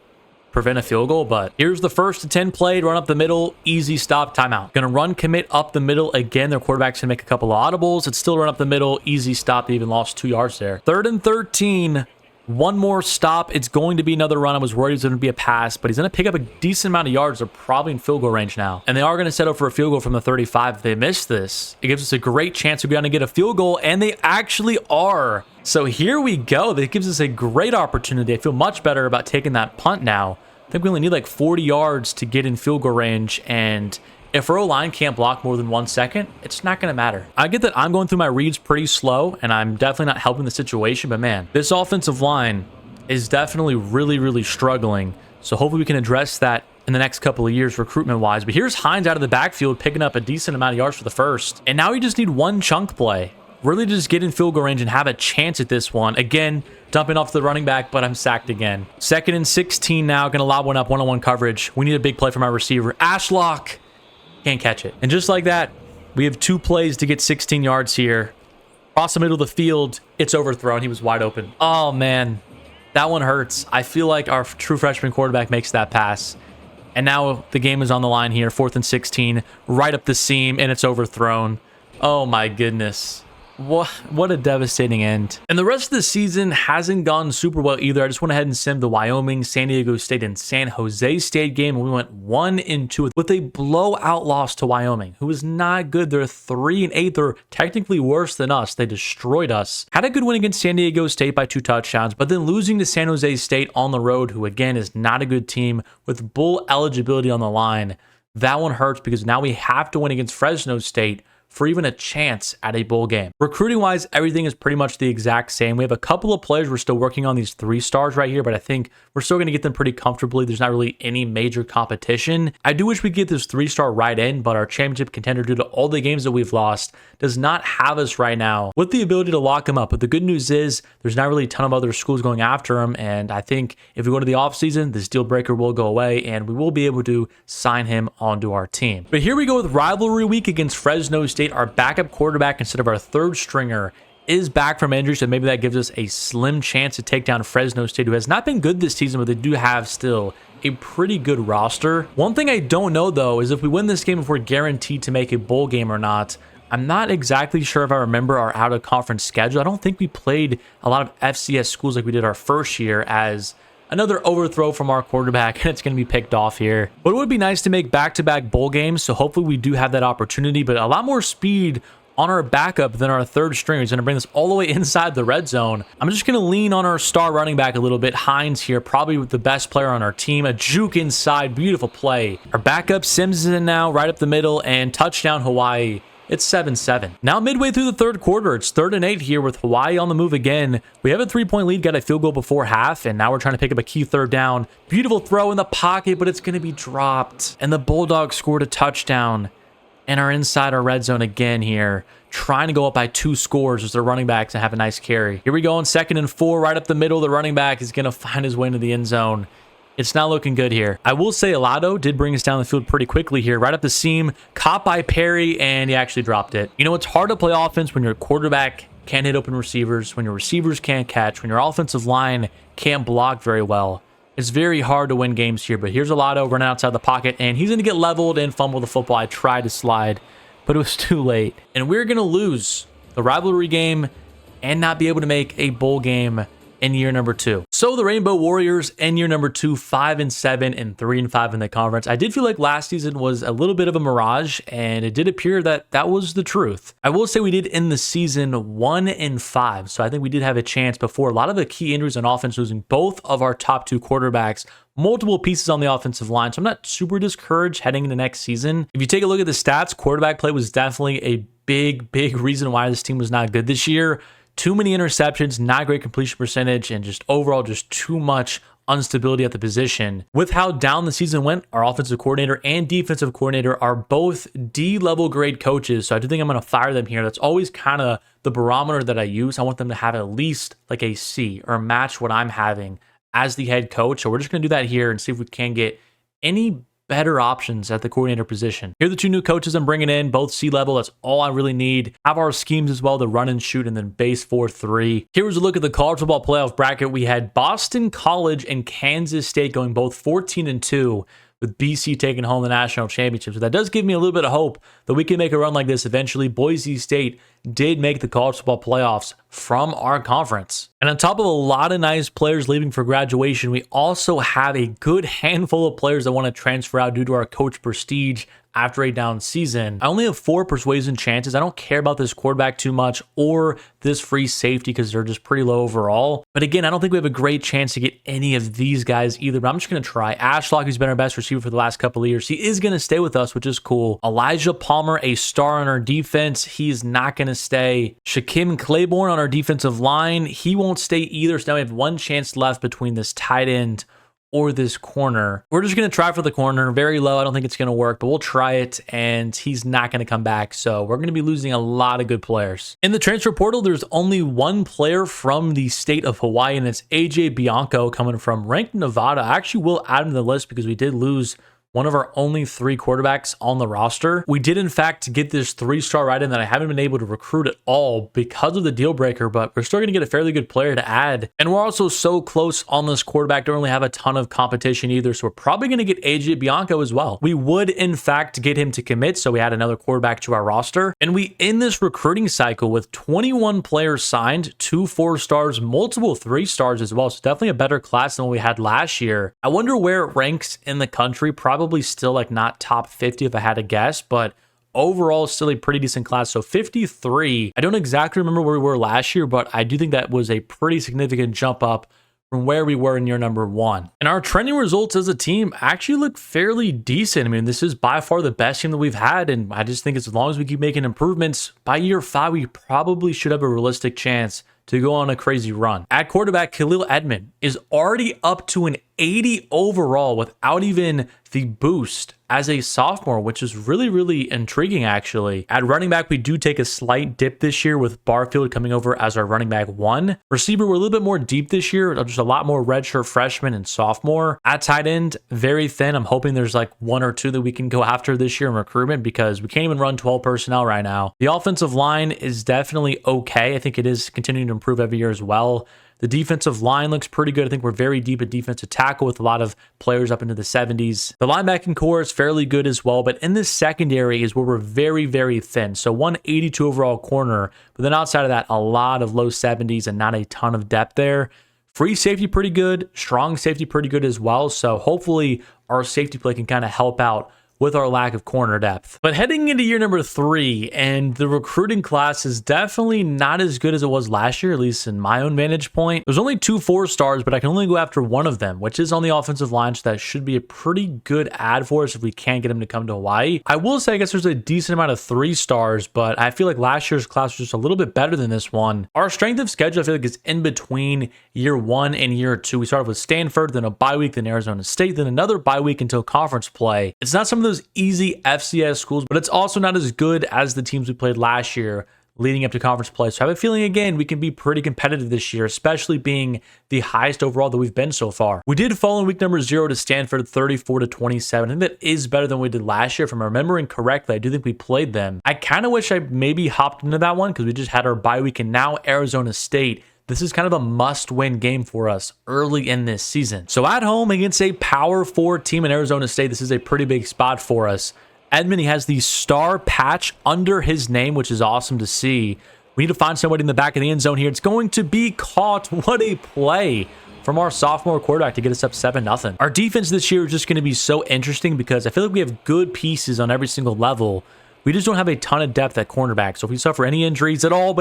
prevent a field goal, but here's the 1st and 10 played, run up the middle, easy stop, timeout. Gonna run commit up the middle again. Their quarterback's gonna make a couple of audibles. It's still run up the middle, easy stop. They even lost 2 yards there. 3rd and 13, one more stop. It's going to be another run. I was worried it was going to be a pass, but he's going to pick up a decent amount of yards. They're probably in field goal range now, and they are going to settle for a field goal from the 35. If they miss this, it gives us a great chance to be able to get a field goal, and they actually are. So here we go. That gives us a great opportunity. I feel much better about taking that punt now. I think we only need like 40 yards to get in field goal range, and if our O-line can't block more than 1 second, it's not going to matter. I get that I'm going through my reads pretty slow, and I'm definitely not helping the situation, but man, this offensive line is definitely really struggling, so hopefully we can address that in the next couple of years recruitment-wise. But here's Hines out of the backfield picking up a decent amount of yards for the first, and now we just need one chunk play. Really just get in field goal range and have a chance at this one. Again, dumping off the running back, but I'm sacked again. 2nd and 16 now. Going to lob one up, one-on-one coverage. We need a big play from our receiver. Ashlock can't catch it. And just like that, we have 2 plays to get 16 yards here. Across the middle of the field, it's overthrown. He was wide open. Oh, man. That one hurts. I feel like our true freshman quarterback makes that pass. And now the game is on the line here. 4th and 16. Right up the seam, and it's overthrown. Oh, my goodness. What a devastating end. And the rest of the season hasn't gone super well either. I just went ahead and simmed the Wyoming, San Diego State, and San Jose State game. And we went 1-2 with a blowout loss to Wyoming, who is not good. They're 3-8. They're technically worse than us. They destroyed us. Had a good win against San Diego State by 2 touchdowns, but then losing to San Jose State on the road, who again is not a good team with bowl eligibility on the line. That one hurts because now we have to win against Fresno State for even a chance at a bowl game. Recruiting wise, everything is pretty much the exact same. We have a couple of players we're still working on, these 3 stars right here, but I think we're still going to get them pretty comfortably. There's not really any major competition. I do wish we could get this 3-star right in, but our championship contender, due to all the games that we've lost, does not have us right now with the ability to lock him up. But the good news is there's not really a ton of other schools going after him, and I think if we go to the offseason, this deal breaker will go away and we will be able to sign him onto our team. But here we go with rivalry week against Fresno State. Our backup quarterback instead of our 3rd stringer is back from injury, so maybe that gives us a slim chance to take down Fresno State, who has not been good this season, but they do have still a pretty good roster. One thing I don't know, though, is if we win this game, if we're guaranteed to make a bowl game or not. I'm not exactly sure if I remember our out-of-conference schedule. I don't think we played a lot of FCS schools like we did our first year, as another overthrow from our quarterback, and it's going to be picked off here. But it would be nice to make back-to-back bowl games, so hopefully we do have that opportunity, but a lot more speed on our backup than our 3rd stringer. He's going to bring this all the way inside the red zone. I'm just going to lean on our star running back a little bit. Hines here, probably the best player on our team. A juke inside, beautiful play. Our backup, Sims, is in now, right up the middle, and touchdown Hawaii. It's 7-7. Now midway through the 3rd quarter, it's 3rd and 8 here with Hawaii on the move again. We have a 3-point lead, got a field goal before half, and now we're trying to pick up a key 3rd down. Beautiful throw in the pocket, but it's going to be dropped. And the Bulldogs scored a touchdown and are inside our red zone again here, trying to go up by 2 scores as their running backs and have a nice carry. Here we go on 2nd and 4, right up the middle. The running back is going to find his way into the end zone. It's not looking good here. I will say Alado did bring us down the field pretty quickly here. Right up the seam, caught by Perry, and he actually dropped it. You know, it's hard to play offense when your quarterback can't hit open receivers, when your receivers can't catch, when your offensive line can't block very well. It's very hard to win games here, but here's Alado running outside the pocket, and he's going to get leveled and fumble the football. I tried to slide, but it was too late. And we're going to lose the rivalry game and not be able to make a bowl game in year number 2. So the Rainbow Warriors in year number 2, 5-7 and 3-5 in the conference. I did feel like last season was a little bit of a mirage, and it did appear that that was the truth. I will say we did end the season 1-5, so I think we did have a chance before a lot of the key injuries on offense, losing both of our top 2 quarterbacks, multiple pieces on the offensive line. So I'm not super discouraged heading into next season. If you take a look at the stats, quarterback play was definitely a big reason why this team was not good this year. Too many interceptions, not great completion percentage, and just overall just too much instability at the position. With how down the season went, our offensive coordinator and defensive coordinator are both D-level grade coaches, so I do think I'm going to fire them here. That's always kind of the barometer that I use. I want them to have at least like a C or match what I'm having as the head coach. So we're just going to do that here and see if we can get any better options at the coordinator position. Here are the 2 new coaches I'm bringing in, both C-level. That's all I really need. Have our schemes as well, the run and shoot, and then base 4-3. Here was a look at the college football playoff bracket. We had Boston College and Kansas State going both 14-2, with BC taking home the national championship. So that does give me a little bit of hope that we can make a run like this eventually. Boise State did make the college football playoffs from our conference. And on top of a lot of nice players leaving for graduation, we also have a good handful of players that want to transfer out due to our coach prestige after a down season. I only have 4 persuasion chances. I don't care about this quarterback too much or this free safety because they're just pretty low overall. But again, I don't think we have a great chance to get any of these guys either, but I'm just going to try. Ashlock, who's been our best receiver for the last couple of years, he is going to stay with us, which is cool. Elijah Palmer, a star on our defense. He's not going to stay. Shaquem Claiborne on our defensive line. He won't stay either. So now we have 1 chance left between this tight end or this corner. We're just going to try for the corner. Very low. I don't think it's going to work, but we'll try it, and he's not going to come back. So we're going to be losing a lot of good players. In the transfer portal, there's only 1 player from the state of Hawaii, and it's AJ Bianco coming from ranked Nevada. I actually will add him to the list because we did lose one of our only 3 quarterbacks on the roster. We did, in fact, get this 3-star right in that I haven't been able to recruit at all because of the deal breaker, but we're still going to get a fairly good player to add. And we're also so close on this quarterback, don't really have a ton of competition either, so we're probably going to get AJ Bianco as well. We would, in fact, get him to commit, so we add another quarterback to our roster. And we end this recruiting cycle with 21 players signed, 2 4-stars, multiple 3-stars as well, so definitely a better class than what we had last year. I wonder where it ranks in the country. Probably still like not top 50 if I had to guess, but overall still a pretty decent class. So 53. I don't exactly remember where we were last year, but I do think that was a pretty significant jump up from where we were in year number 1. And our trending results as a team actually look fairly decent. I mean, this is by far the best team that we've had, and I just think as long as we keep making improvements, by year 5, we probably should have a realistic chance to go on a crazy run. At quarterback, Khalil Edmond is already up to an 80 overall without even the boost as a sophomore, which is really intriguing actually. At running back, we do take a slight dip this year with Barfield coming over as our running back 1. Receiver, we're a little bit more deep this year, just a lot more redshirt freshman and sophomore. At tight end, very thin. I'm hoping there's like 1 or 2 that we can go after this year in recruitment because we can't even run 12 personnel right now. The offensive line is definitely okay. I think it is continuing to improve every year as well. The defensive line looks pretty good. I think we're very deep at defensive tackle with a lot of players up into the 70s. The linebacking core is fairly good as well, but in the secondary is where we're very thin. So 182 overall corner, but then outside of that, a lot of low 70s and not a ton of depth there. Free safety pretty good, strong safety pretty good as well. So hopefully our safety play can kind of help out with our lack of corner depth. But heading into year number 3, and the recruiting class is definitely not as good as it was last year, at least in my own vantage point. There's only 2 4-stars, but I can only go after one of them, which is on the offensive line, so that should be a pretty good ad for us if we can get him to come to Hawaii. I will say, I guess there's a decent amount of 3-stars, but I feel like last year's class was just a little bit better than this one. Our strength of schedule, I feel like, is in between year 1 and year 2. We started with Stanford, then a bye week, then Arizona State, then another bye week until conference play. It's not some of those easy FCS schools, but it's also not as good as the teams we played last year leading up to conference play. So I have a feeling, again, we can be pretty competitive this year, especially being the highest overall that we've been so far. We did fall in week number 0 to Stanford 34-27. I think that is better than we did last year. If I'm remembering correctly, I do think we played them. I kind of wish I maybe hopped into that one because we just had our bye week, and now Arizona State. This is kind of a must-win game for us early in this season. So at home against a Power 4 team in Arizona State, this is a pretty big spot for us. Edmond, he has the star patch under his name, which is awesome to see. We need to find somebody in the back of the end zone here. It's going to be caught. What a play from our sophomore quarterback to get us up 7-0. Our defense this year is just going to be so interesting because I feel like we have good pieces on every single level. We just don't have a ton of depth at cornerback. So if we suffer any injuries at all,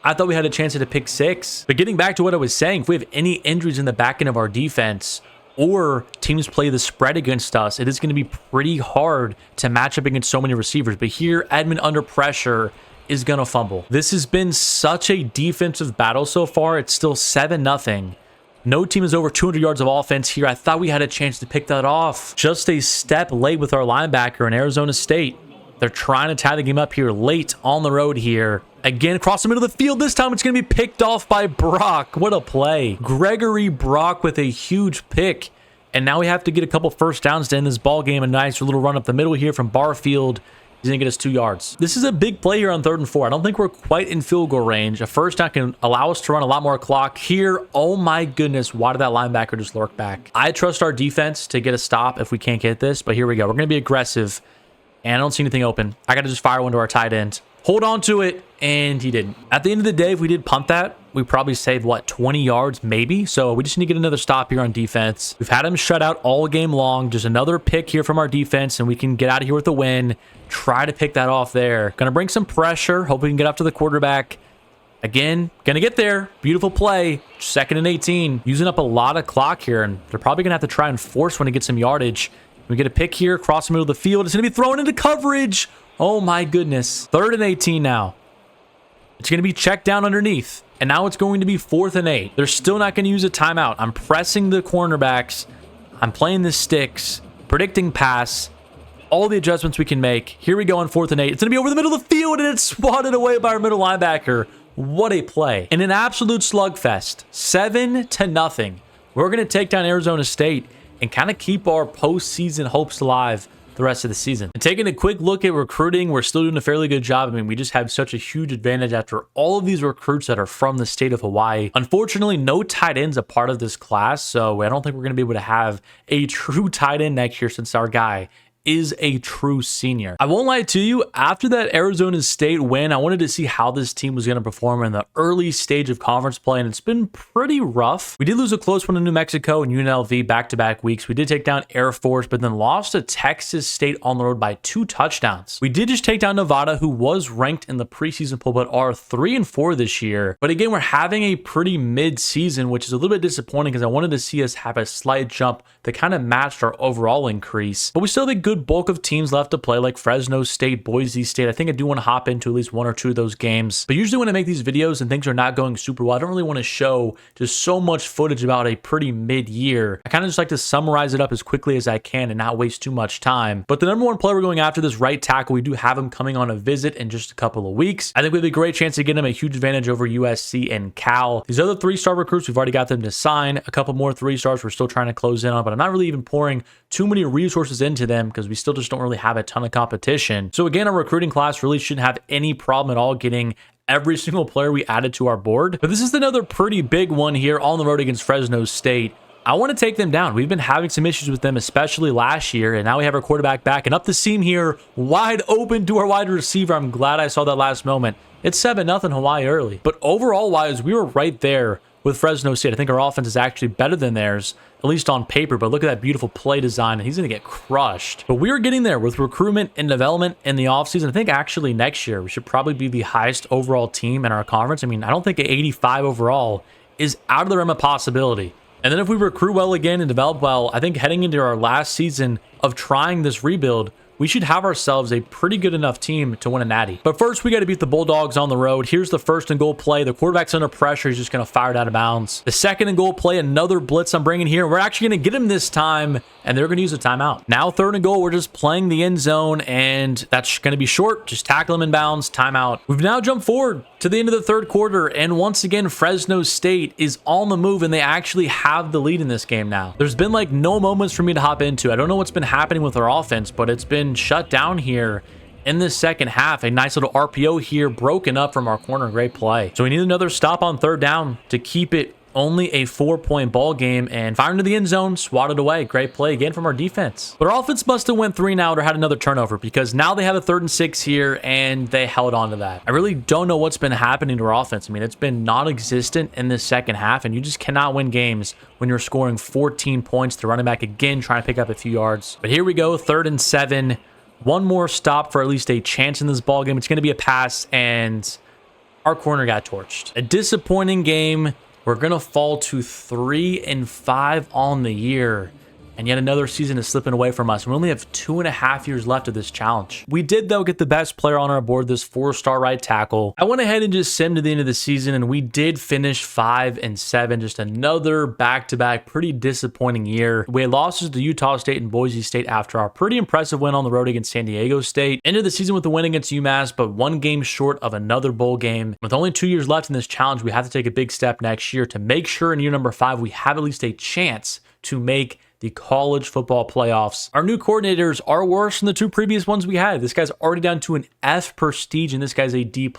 I thought we had a chance at a pick 6. But getting back to what I was saying, if we have any injuries in the back end of our defense or teams play the spread against us, it is going to be pretty hard to match up against so many receivers. But here, Edmond under pressure is going to fumble. This has been such a defensive battle so far. It's still 7-0. No team is over 200 yards of offense here. I thought we had a chance to pick that off. Just a step late with our linebacker in Arizona State. They're trying to tie the game up here late on the road here. Again, across the middle of the field. This time it's going to be picked off by Brock. What a play. Gregory Brock with a huge pick. And now we have to get a couple first downs to end this ball game. A nice little run up the middle here from Barfield. He's going to get us 2 yards. This is a big play here on 3rd and 4. I don't think we're quite in field goal range. A first down can allow us to run a lot more clock here. Oh my goodness. Why did that linebacker just lurk back? I trust our defense to get a stop if we can't get this. But here we go. We're going to be aggressive. And I don't see anything open. I got to just fire one to our tight end. Hold on to it, and he didn't. At the end of the day, if we did punt that, we probably saved, 20 yards maybe? So we just need to get another stop here on defense. We've had him shut out all game long. Just another pick here from our defense, and we can get out of here with a win. Try to pick that off there. Going to bring some pressure. Hope we can get up to the quarterback. Again, going to get there. Beautiful play. 2nd and 18. Using up a lot of clock here, and they're probably going to have to try and force one to get some yardage. We get a pick here across the middle of the field. It's going to be thrown into coverage. Oh my goodness. 3rd and 18 now. It's going to be checked down underneath. And now it's going to be 4th and 8. They're still not going to use a timeout. I'm pressing the cornerbacks. I'm playing the sticks. Predicting pass. All the adjustments we can make. Here we go on 4th and 8. It's going to be over the middle of the field, and it's swatted away by our middle linebacker. What a play. In an absolute slugfest. 7-0. We're going to take down Arizona State and kind of keep our postseason hopes alive the rest of the season. And taking a quick look at recruiting, we're still doing a fairly good job. I mean, we just have such a huge advantage after all of these recruits that are from the state of Hawaii. Unfortunately, no tight ends a part of this class, so I don't think we're going to be able to have a true tight end next year since our guy is a true senior. I won't lie to you, after that Arizona State win, I wanted to see how this team was going to perform in the early stage of conference play, and it's been pretty rough. We did lose a close one to New Mexico and UNLV back-to-back weeks. We did take down Air Force, but then lost to Texas State on the road by 2 touchdowns. We did just take down Nevada, who was ranked in the preseason poll, but are 3-4 this year. But again, we're having a pretty mid-season, which is a little bit disappointing because I wanted to see us have a slight jump that kind of matched our overall increase. But we still have a good bulk of teams left to play, like Fresno State, Boise State. I think I do want to hop into at least 1 or 2 of those games. But usually when I make these videos and things are not going super well, I don't really want to show just so much footage about a pretty mid-year. I kind of just like to summarize it up as quickly as I can and not waste too much time. But the number 1 player we're going after, this right tackle, we do have him coming on a visit in just a couple of weeks. I think we have a great chance to get him a huge advantage over USC and Cal. These other 3-star recruits, we've already got them to sign. A couple more 3-stars we're still trying to close in on, but I'm not really even pouring too many resources into them because we still just don't really have a ton of competition. So again, our recruiting class really shouldn't have any problem at all getting every single player we added to our board. But this is another pretty big one here on the road against Fresno State. I want to take them down. We've been having some issues with them, especially last year, and now we have our quarterback back and up the seam here, wide open to our wide receiver. I'm glad I saw that last moment. It's 7-0 Hawaii early. But overall wise, we were right there with Fresno State. I think our offense is actually better than theirs, at least on paper, but look at that beautiful play design, and he's going to get crushed. But we are getting there with recruitment and development in the offseason. I think actually next year, we should probably be the highest overall team in our conference. I mean, I don't think an 85 overall is out of the realm of possibility. And then if we recruit well again and develop well, I think heading into our last season of trying this rebuild, we should have ourselves a pretty good enough team to win a natty. But first, we got to beat the Bulldogs on the road. Here's the 1st and goal play. The quarterback's under pressure. He's just going to fire it out of bounds. The 2nd and goal play, another blitz I'm bringing here. We're actually going to get him this time, and they're going to use a timeout. Now 3rd and goal, we're just playing the end zone, and that's going to be short. Just tackle him in bounds, timeout. We've now jumped forward to the end of the 3rd quarter, and once again, Fresno State is on the move, and they actually have the lead in this game now. There's been like no moments for me to hop into. I don't know what's been happening with our offense, but it's been shut down here in this second half. A nice little RPO here, broken up from our corner. Great play. So we need another stop on 3rd down to keep it only a 4-point ball game, and firing to the end zone, swatted away. Great play again from our defense. But our offense must have went 3 now or had another turnover, because now they have a 3rd and 6 here, and they held on to that. I really don't know what's been happening to our offense. I mean, it's been non-existent in this second half, and you just cannot win games when you're scoring 14 points to running back again, trying to pick up a few yards. But here we go, 3rd and 7. One more stop for at least a chance in this ball game. It's going to be a pass, and our corner got torched. A disappointing game. We're going to fall to 3-5 on the year. And yet another season is slipping away from us. We only have 2.5 years left of this challenge. We did, though, get the best player on our board, this 4-star right tackle. I went ahead and just sent him to the end of the season, and we did finish 5-7. Just another back-to-back, pretty disappointing year. We had losses to Utah State and Boise State after our pretty impressive win on the road against San Diego State. Ended the season with a win against UMass, but 1 game short of another bowl game. With only 2 years left in this challenge, we have to take a big step next year to make sure in year number 5 we have at least a chance to make the college football playoffs. Our new coordinators are worse than the 2 previous ones we had. This guy's already down to an F prestige, and this guy's a D+.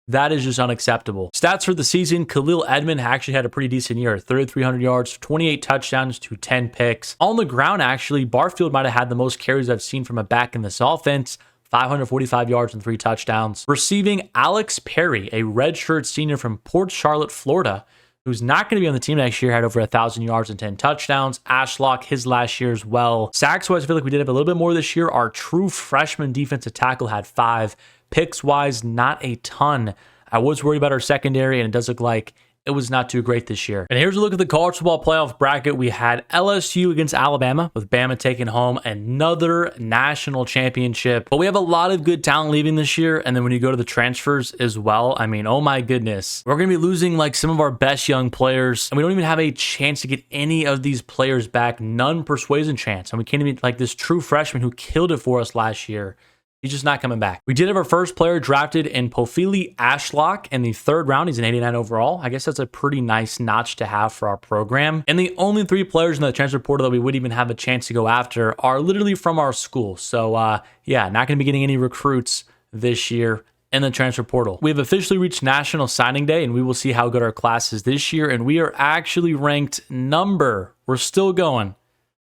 That is just unacceptable. Stats for the season, Khalil Edmond actually had a pretty decent year. 3,300 yards, 28 touchdowns to 10 picks. On the ground, actually, Barfield might have had the most carries I've seen from a back in this offense. 545 yards and 3 touchdowns. Receiving, Alex Perry, a redshirt senior from Port Charlotte, Florida, who's not going to be on the team next year, had over 1,000 yards and 10 touchdowns. Ashlock, his last year as well. Sacks-wise, I feel like we did have a little bit more this year. Our true freshman defensive tackle had 5. Picks-wise, not a ton. I was worried about our secondary, and it does look like it was not too great this year. And here's a look at the college football playoff bracket. We had LSU against Alabama, with Bama taking home another national championship. But we have a lot of good talent leaving this year. And then when you go to the transfers as well, I mean, oh my goodness. We're going to be losing like some of our best young players. And we don't even have a chance to get any of these players back. None persuasion chance. And we can't even, like this true freshman who killed it for us last year, he's just not coming back. We did have our first player drafted in Pofili Ashlock in the 3rd round. He's an 89 overall. I guess that's a pretty nice notch to have for our program. And the only 3 players in the transfer portal that we would even have a chance to go after are literally from our school. So yeah, not going to be getting any recruits this year in the transfer portal. We have officially reached National Signing Day, and we will see how good our class is this year. And we are actually ranked we're still going,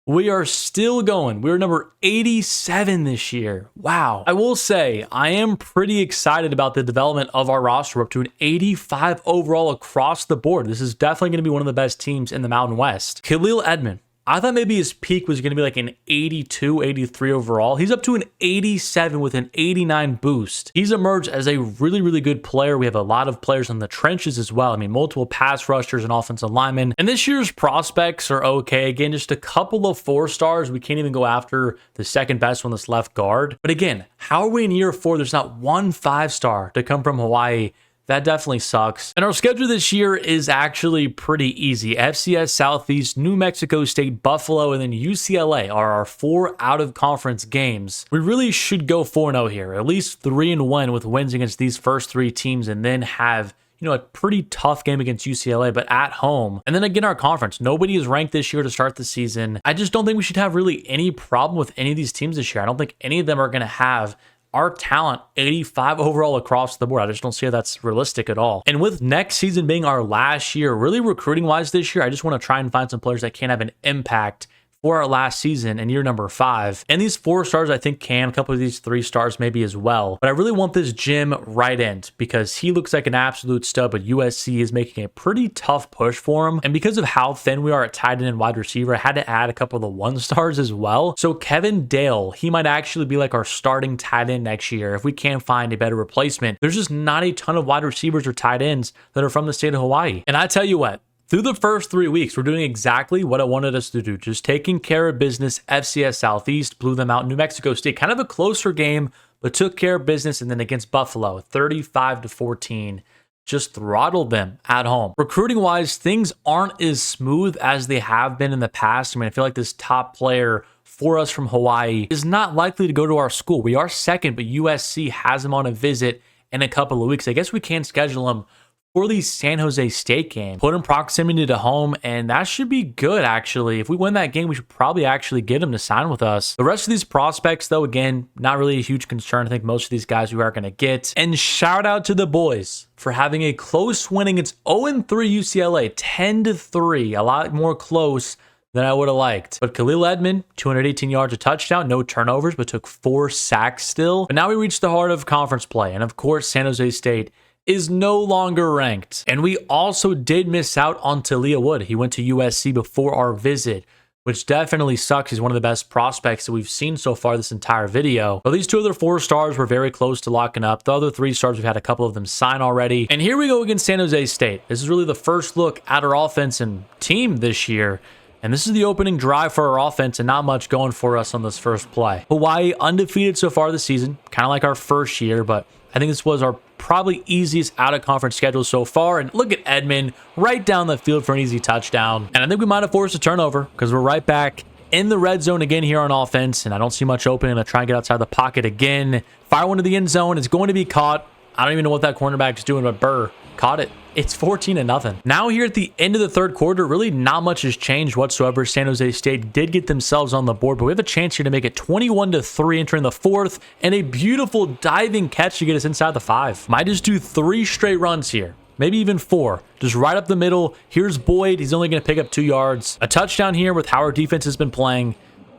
We are still going. We're number 87 this year. Wow. I will say, I am pretty excited about the development of our roster. We're up to an 85 overall across the board. This is definitely going to be one of the best teams in the Mountain West. Khalil Edmond. I thought maybe his peak was going to be like an 82, 83 overall. He's up to an 87 with an 89 boost. He's emerged as a really, really good player. We have a lot of players in the trenches as well. I mean, multiple pass rushers and offensive linemen. And this year's prospects are okay. Again, just a couple of 4-stars. We can't even go after the second best one, this left guard. But again, how are we in year 4? There's not one 5-star to come from Hawaii. That definitely sucks. And our schedule this year is actually pretty easy. FCS Southeast, New Mexico State, Buffalo, and then UCLA are our 4 out-of-conference games. We really should go 4-0 here, at least 3-1 with wins against these first 3 teams, and then have, you know, a pretty tough game against UCLA, but at home. And then again, our conference. Nobody is ranked this year to start the season. I just don't think we should have really any problem with any of these teams this year. I don't think any of them are going to have our talent 85 overall across the board. I just don't see how that's realistic at all. And with next season being our last year, really recruiting wise this year, I just want to try and find some players that can have an impact for our last season in year number 5. And these 4-stars, I think, can. A couple of these 3-stars maybe as well. But I really want this Jim right end because he looks like an absolute stud, but USC is making a pretty tough push for him. And because of how thin we are at tight end and wide receiver, I had to add a couple of the 1-stars as well. So Kevin Dale, he might actually be like our starting tight end next year if we can't find a better replacement. There's just not a ton of wide receivers or tight ends that are from the state of Hawaii. And I tell you what, through the first 3 weeks, we're doing exactly what I wanted us to do. Just taking care of business. FCS Southeast blew them out. New Mexico State, kind of a closer game, but took care of business. And then against Buffalo, 35-14, just throttled them at home. Recruiting-wise, things aren't as smooth as they have been in the past. I mean, I feel like this top player for us from Hawaii is not likely to go to our school. We are second, but USC has him on a visit in a couple of weeks. I guess we can schedule him for the San Jose State game, put in proximity to home, and that should be good, actually. If we win that game, we should probably actually get him to sign with us. The rest of these prospects, though, again, not really a huge concern. I think most of these guys we are going to get. And shout out to the boys for having a close win against 0-3 UCLA, 10-3, a lot more close than I would have liked. But Khalil Edmond, 218 yards, a touchdown, no turnovers, but took 4 sacks still. But now we reach the heart of conference play, and of course, San Jose State is no longer ranked. And we also did miss out on Talia Wood. He went to USC before our visit, which definitely sucks. He's one of the best prospects that we've seen so far this entire video. But these 2 other 4-stars were very close to locking up. The other 3-stars, we've had a couple of them sign already. And here we go against San Jose State. This is really the first look at our offense and team this year. And this is the opening drive for our offense and not much going for us on this first play. Hawaii undefeated so far this season, kind of like our first year, but I think this was our probably easiest out-of-conference schedule so far. And look at Edmond right down the field for an easy touchdown. And I think we might have forced a turnover because we're right back in the red zone again here on offense. And I don't see much opening to try and get outside the pocket again. Fire one to the end zone. It's going to be caught. I don't even know what that cornerback is doing, but Burr caught it. It's 14-0. Now here at the end of the third quarter, really not much has changed whatsoever. San Jose State did get themselves on the board, but we have a chance here to make it 21-3 entering the fourth, and a beautiful diving catch to get us inside the 5. Might just do 3 straight runs here. Maybe even 4. Just right up the middle. Here's Boyd. He's only going to pick up 2 yards. A touchdown here with how our defense has been playing.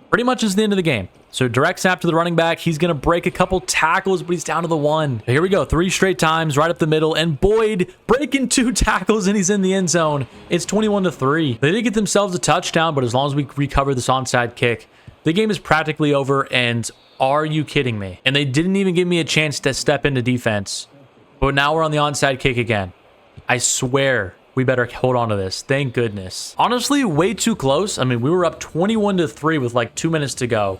Pretty much is the end of the game. So direct snap to the running back. He's going to break a couple tackles, but he's down to the 1. Here we go. 3 straight times right up the middle. And Boyd breaking 2 tackles, and he's in the end zone. It's 21-3. They did get themselves a touchdown, but as long as we recover this onside kick, the game is practically over. And are you kidding me? And they didn't even give me a chance to step into defense. But now we're on the onside kick again. I swear we better hold on to this. Thank goodness. Honestly, way too close. I mean, we were up 21-3 with like 2 minutes to go.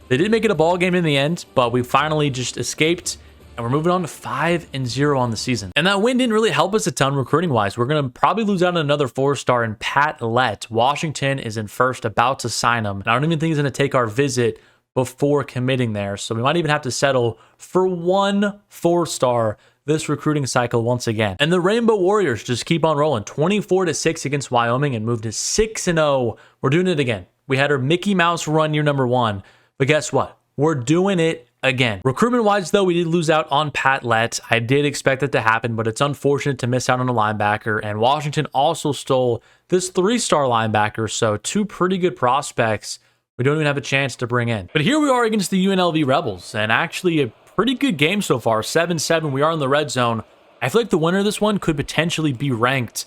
They did make it a ball game in the end, but we finally just escaped, and we're moving on to 5-0 on the season. And that win didn't really help us a ton recruiting-wise. We're going to probably lose out on another 4-star in Pat Lett. Washington is in first, about to sign him. And I don't even think he's going to take our visit before committing there. So we might even have to settle for 1 4-star this recruiting cycle once again. And the Rainbow Warriors just keep on rolling. 24-6 against Wyoming and moved to 6-0. We're doing it again. We had our Mickey Mouse run year number 1. But guess what? We're doing it again. Recruitment-wise, though, we did lose out on Pat Lett. I did expect it to happen, but it's unfortunate to miss out on a linebacker. And Washington also stole this 3-star linebacker, so 2 pretty good prospects we don't even have a chance to bring in. But here we are against the UNLV Rebels, and actually a pretty good game so far. 7-7, we are in the red zone. I feel like the winner of this one could potentially be ranked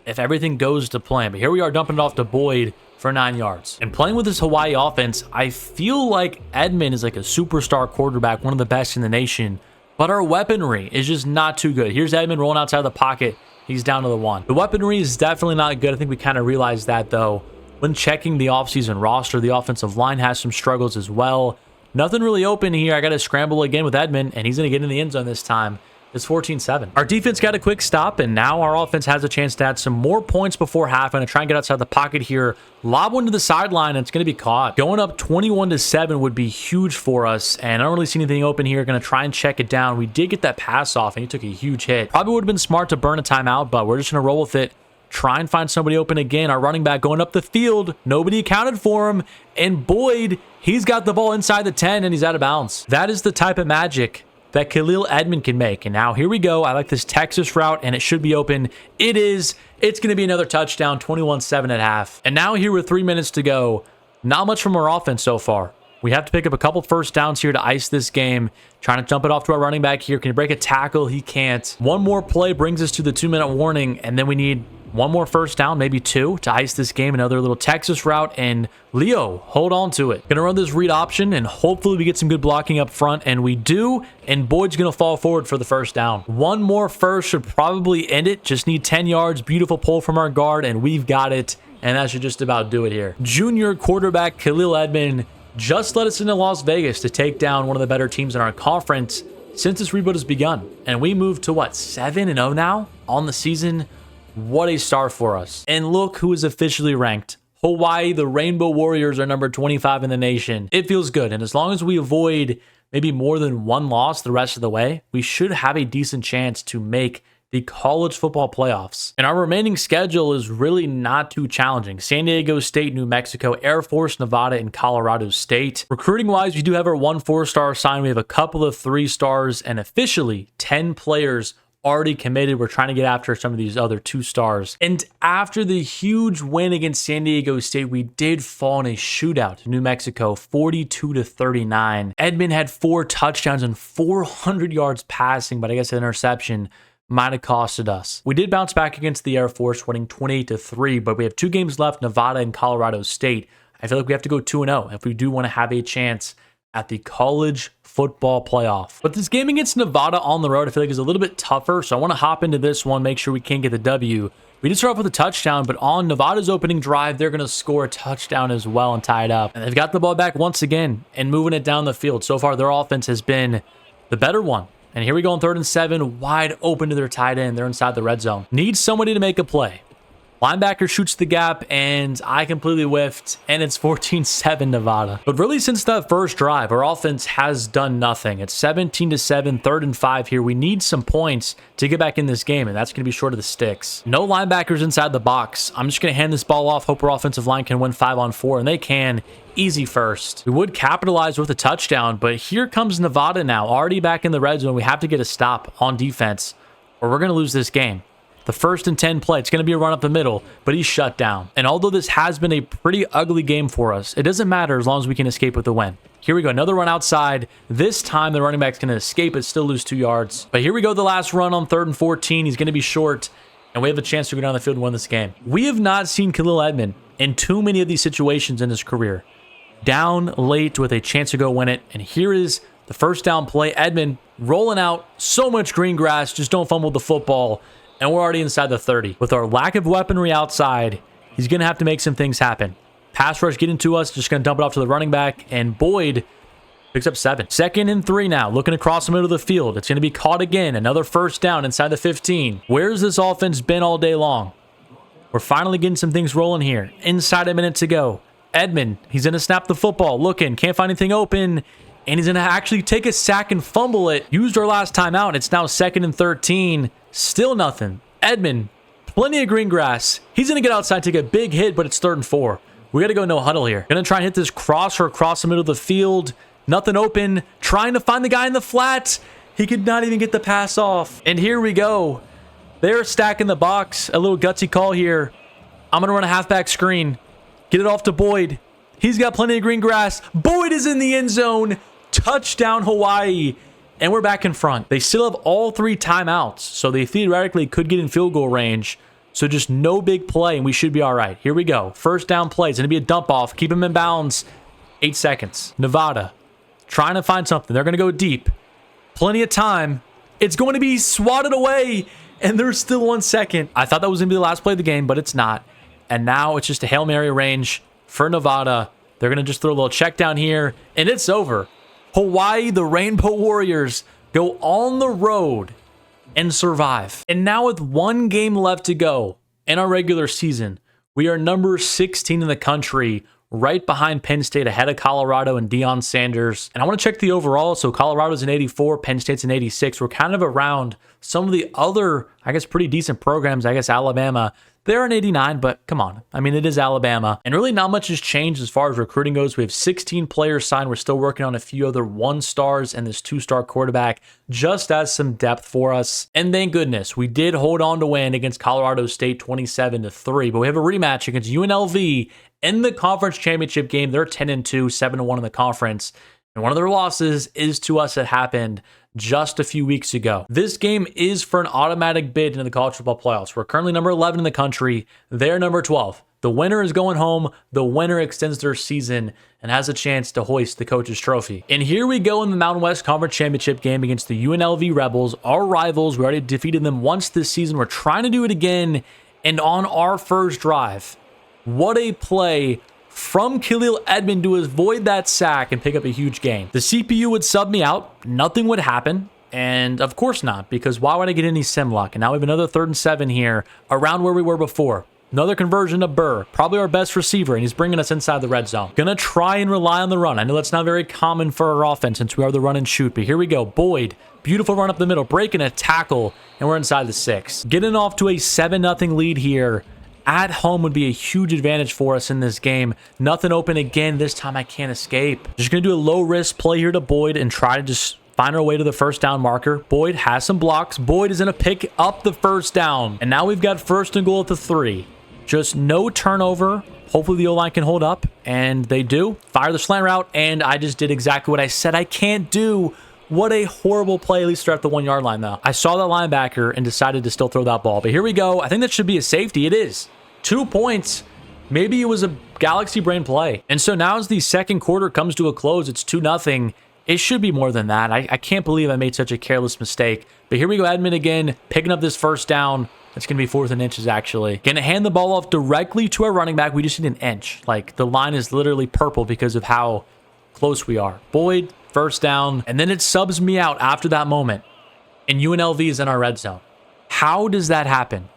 if everything goes to plan. But here we are dumping it off to Boyd for 9 yards. And playing with this Hawaii offense, I feel like Edmond is like a superstar quarterback, one of the best in the nation. But our weaponry is just not too good. Here's Edmond rolling outside the pocket. He's down to the 1. The weaponry is definitely not good. I think we kind of realized that, though. When checking the offseason roster, the offensive line has some struggles as well. Nothing really open here. I got to scramble again with Edmond, and he's going to get in the end zone this time. It's 14-7. Our defense got a quick stop, and now our offense has a chance to add some more points before half. I'm going to try and get outside the pocket here. Lob one to the sideline, and it's going to be caught. Going up 21-7 would be huge for us, and I don't really see anything open here. Going to try and check it down. We did get that pass off, and he took a huge hit. Probably would have been smart to burn a timeout, but we're just going to roll with it. Try and find somebody open again. Our running back going up the field. Nobody accounted for him. And Boyd, he's got the ball inside the 10, and he's out of bounds. That is the type of magic that Khalil Edmond can make. And now here we go. I like this Texas route, and it should be open. It is. It's going to be another touchdown, 21-7 at half. And now here with 3 minutes to go, not much from our offense so far. We have to pick up a couple first downs here to ice this game. Trying to jump it off to our running back here. Can he break a tackle? He can't. One more play brings us to the 2-minute warning, and then we need one more first down, maybe 2, to ice this game. Another little Texas route, and Leo, hold on to it. Gonna run this read option, and hopefully we get some good blocking up front, and we do, and Boyd's gonna fall forward for the first down. One more first should probably end it. Just need 10 yards. Beautiful pull from our guard, and we've got it, and that should just about do it here. Junior quarterback Khalil Edmond just led us into Las Vegas to take down one of the better teams in our conference since this rebuild has begun, and we moved to what, 7-0 now on the season? What a start for us. And look who is officially ranked. Hawaii, the Rainbow Warriors are number 25 in the nation. It feels good. And as long as we avoid maybe more than one loss the rest of the way, we should have a decent chance to make the college football playoffs. And our remaining schedule is really not too challenging. San Diego State, New Mexico, Air Force, Nevada, and Colorado State. Recruiting wise, we do have our 1 4-star sign. We have a couple of 3 stars and officially 10 players already committed. We're trying to get after some of these other 2 stars. And after the huge win against San Diego State, we did fall in a shootout to New Mexico, 42-39. Edmond had 4 touchdowns and 400 yards passing, but I guess an interception might have costed us. We did bounce back against the Air Force, winning 28-3, but we have 2 games left, Nevada and Colorado State. I feel like we have to go 2-0 if we do want to have a chance at the college football playoff. But this game against Nevada on the road, I feel like is a little bit tougher, so I want to hop into this one, make sure we can get the W. We did start off with a touchdown, but on Nevada's opening drive, they're going to score a touchdown as well and tie it up. And they've got the ball back once again and moving it down the field. So far, their offense has been the better one. And here we go on 3rd and 7, wide open to their tight end. They're inside the red zone. Need somebody to make a play. Linebacker shoots the gap, and I completely whiffed, and it's 14-7 Nevada. But really, since that first drive, our offense has done nothing. It's 17-7, 3rd and 5 here. We need some points to get back in this game, and that's going to be short of the sticks. No linebackers inside the box. I'm just going to hand this ball off, hope our offensive line can win 5-on-4, and they can. Easy first. We would capitalize with a touchdown, but here comes Nevada now, already back in the red zone. We have to get a stop on defense, or we're going to lose this game. The 1st and 10 play, it's going to be a run up the middle, but he's shut down. And although this has been a pretty ugly game for us, it doesn't matter as long as we can escape with the win. Here we go, another run outside. This time the running back's going to escape it, still lose 2 yards. But here we go, the last run on 3rd and 14. He's going to be short, and we have a chance to go down the field and win this game. We have not seen Khalil Edmond in too many of these situations in his career. Down late with a chance to go win it, and here is the first down play. Edmond rolling out, so much green grass, just don't fumble the football. And we're already inside the 30. With our lack of weaponry outside, he's going to have to make some things happen. Pass rush getting to us, just going to dump it off to the running back, and Boyd picks up 7. 2nd and 3 now, looking across the middle of the field. It's going to be caught again. Another first down inside the 15. Where's this offense been all day long? We're finally getting some things rolling here. Inside a minute to go. Edmond, he's going to snap the football. Looking, can't find anything open. And he's going to actually take a sack and fumble it. Used our last time out. It's now 2nd and 13. Still nothing. Edmond, plenty of green grass. He's going to get outside, take a big hit, but it's 3rd and 4. We got to go no huddle here. Going to try and hit this crosser across the middle of the field. Nothing open. Trying to find the guy in the flat. He could not even get the pass off. And here we go. They're stacking the box. A little gutsy call here. I'm going to run a halfback screen. Get it off to Boyd. He's got plenty of green grass. Boyd is in the end zone. Touchdown, Hawaii. And we're back in front. They still have all 3 timeouts, so they theoretically could get in field goal range. So just no big play, and we should be all right. Here we go. First down play. It's going to be a dump off. Keep him in bounds. 8 seconds. Nevada trying to find something. They're going to go deep. Plenty of time. It's going to be swatted away, and there's still 1 second. I thought that was going to be the last play of the game, but it's not. And now it's just a Hail Mary range for Nevada. They're going to just throw a little check down here, and it's over. Hawaii, the Rainbow Warriors, go on the road and survive. And now with 1 game left to go in our regular season, we are number 16 in the country, right behind Penn State, ahead of Colorado and Deion Sanders. And I want to check the overall. So Colorado's in 84, Penn State's in 86. We're kind of around some of the other, I guess, pretty decent programs. I guess Alabama, they're in 89, but come on. I mean, it is Alabama. And really not much has changed as far as recruiting goes. We have 16 players signed. We're still working on a few other 1-stars and this 2-star quarterback just as some depth for us. And thank goodness we did hold on to win against Colorado State 27-3. But we have a rematch against UNLV in the conference championship game. They're 10-2, 7-1 in the conference. And one of their losses is to us. It happened just a few weeks ago. This game is for an automatic bid into the college football playoffs. We're currently number 11 in the country. They're number 12. The winner is going home. The winner extends their season and has a chance to hoist the coach's trophy. And here we go in the Mountain West Conference Championship game against the UNLV Rebels, our rivals. We already defeated them once this season. We're trying to do it again. And on our first drive, what a play from Khalil Edmond to avoid that sack and pick up a huge gain. The CPU would sub me out. Nothing would happen. And of course not, because why would I get any sim luck? And now we have another 3rd and 7 here around where we were before. Another conversion to Burr, probably our best receiver, and he's bringing us inside the red zone. Gonna try and rely on the run. I know that's not very common for our offense since we are the run and shoot, but here we go. Boyd, beautiful run up the middle, breaking a tackle, and we're inside the 6. Getting off to a 7-0 lead here at home would be a huge advantage for us in this game. Nothing open again. This time I can't escape. Just going to do a low-risk play here to Boyd and try to just find our way to the first down marker. Boyd has some blocks. Boyd is going to pick up the first down. And now we've got 1st and goal at the 3. Just no turnover. Hopefully the O-line can hold up. And they do. Fire the slant route. And I just did exactly what I said I can't do. What a horrible play, at least they're at the 1-yard line, though. I saw that linebacker and decided to still throw that ball. But here we go. I think that should be a safety. It is. 2 points. Maybe it was a Galaxy brain play. And so now as the second quarter comes to a close, it's 2-0. It should be more than that. I can't believe I made such a careless mistake. But here we go, Edmond again, picking up this first down. It's going to be 4th and inches, actually. Going to hand the ball off directly to our running back. We just need an inch. Like, the line is literally purple because of how close we are. Boyd, first down. And then it subs me out after that moment. And UNLV is in our red zone. How does that happen?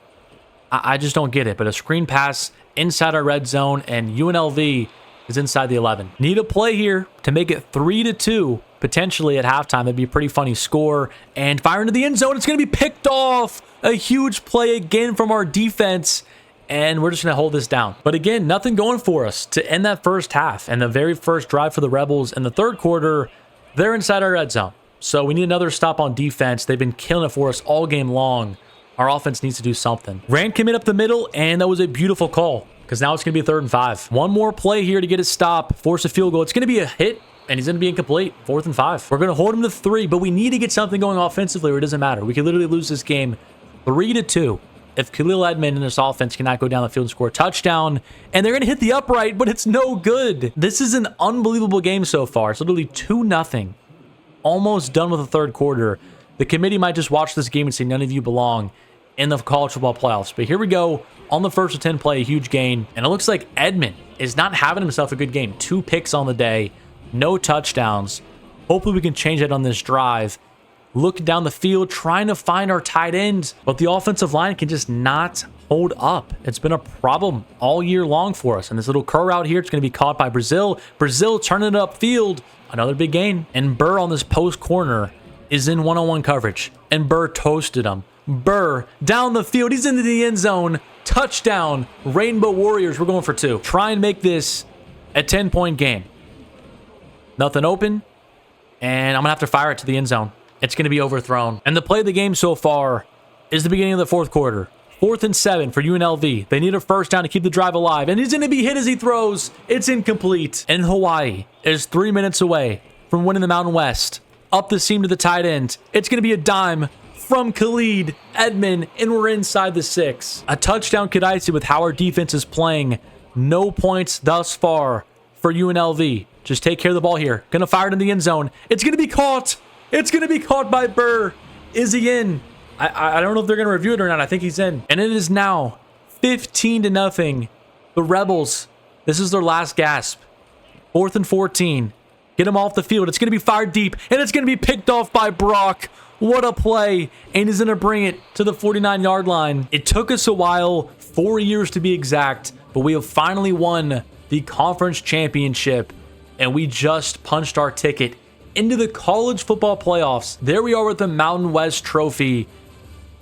I just don't get it. But a screen pass inside our red zone, and UNLV is inside the 11. Need a play here to make it 3-2, potentially at halftime. That'd be a pretty funny score. And fire into the end zone. It's going to be picked off. A huge play again from our defense. And we're just going to hold this down. But again, nothing going for us to end that first half. And the very first drive for the Rebels in the third quarter, they're inside our red zone. So we need another stop on defense. They've been killing it for us all game long. Our offense needs to do something. Rand came in up the middle, and that was a beautiful call because now it's going to be 3rd and 5. One more play here to get a stop, force a field goal. It's going to be a hit, and he's going to be incomplete. 4th and 5. We're going to hold him to 3, but we need to get something going offensively or it doesn't matter. We could literally lose this game 3-2 if Khalil Edmond and this offense cannot go down the field and score a touchdown. And they're going to hit the upright, but it's no good. This is an unbelievable game so far. It's literally 2-0. Almost done with the third quarter. The committee might just watch this game and say none of you belong in the college football playoffs. But here we go. On the 1st and 10 play, a huge gain. And it looks like Edmond is not having himself a good game. 2 picks on the day. No touchdowns. Hopefully we can change that on this drive. Looking down the field, trying to find our tight ends. But the offensive line can just not hold up. It's been a problem all year long for us. And this little curl route here, it's going to be caught by Brazil. Brazil turning it upfield. Another big gain. And Burr on this post corner is in one-on-one coverage. And Burr toasted him. Burr down the field. He's into the end zone. Touchdown. Rainbow Warriors. We're going for 2. Try and make this a 10-point game. Nothing open. And I'm going to have to fire it to the end zone. It's going to be overthrown. And the play of the game so far is the beginning of the 4th quarter. 4th and 7 for UNLV. They need a first down to keep the drive alive. And he's going to be hit as he throws. It's incomplete. And Hawaii is 3 minutes away from winning the Mountain West. Up the seam to the tight end. It's going to be a dime from Khalid Edmond, and we're inside the 6. A touchdown could ice it with how our defense is playing. No points thus far for UNLV. Just take care of the ball here. Gonna fire it in the end zone. It's gonna be caught. It's gonna be caught by Burr. Is he in? I don't know if they're gonna review it or not. I think he's in. And it is now 15-0. The Rebels, this is their last gasp. 4th and 14. Get him off the field. It's gonna be fired deep, and it's gonna be picked off by Brock. What a play. And he's going to bring it to the 49-yard line. It took us a while, 4 years to be exact, but we have finally won the conference championship, and we just punched our ticket into the college football playoffs. There we are with the Mountain West Trophy.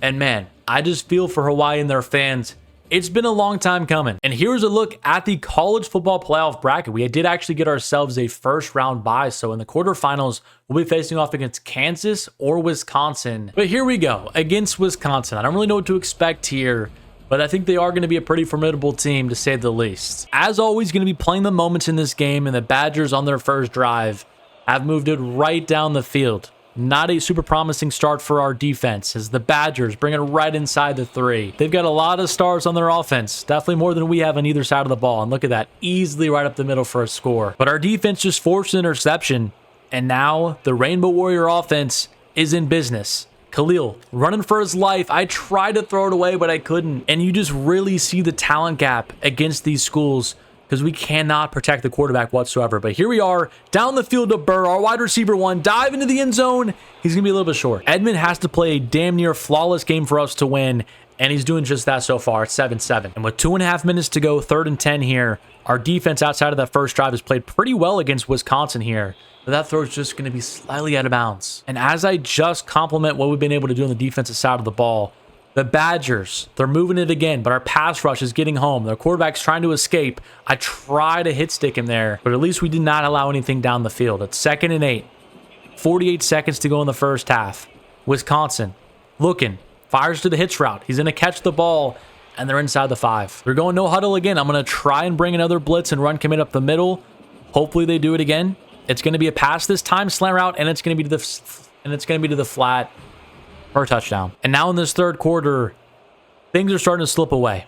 And man, I just feel for Hawaii and their fans. It's been a long time coming. And here's a look at the college football playoff bracket. We did actually get ourselves a first round bye. So in the quarterfinals, we'll be facing off against Kansas or Wisconsin. But here we go, against Wisconsin. I don't really know what to expect here, but I think they are going to be a pretty formidable team, to say the least. As always, going to be playing the moments in this game, and the Badgers on their first drive have moved it right down the field. Not a super promising start for our defense, as the Badgers bring it right inside the 3. They've got a lot of stars on their offense, definitely more than we have on either side of the ball. And look at that, easily right up the middle for a score. But our defense just forced an interception, and now the Rainbow Warrior offense is in business. Khalil running for his life. I tried to throw it away, but I couldn't. And you just really see the talent gap against these schools, because we cannot protect the quarterback whatsoever. But here we are, down the field to Burr, our wide receiver 1, dive into the end zone. He's going to be a little bit short. Edmond has to play a damn near flawless game for us to win, and he's doing just that so far. It's 7-7. And with 2.5 minutes to go, 3rd and 10 here, our defense outside of that first drive has played pretty well against Wisconsin here. But that throw is just going to be slightly out of bounds. And as I just compliment what we've been able to do on the defensive side of the ball, the Badgers, they're moving it again, but our pass rush is getting home. Their quarterback's trying to escape. I try to hit stick him there, but at least we did not allow anything down the field. It's 2nd and 8. 48 seconds to go in the first half. Wisconsin looking, fires to the hitch route. He's going to catch the ball, and they're inside the 5. They're going no huddle again. I'm going to try and bring another blitz and run commit up the middle. Hopefully they do it again. It's going to be a pass this time, slant route, and it's going to be to the flat. For a touchdown. And now in this third quarter, things are starting to slip away.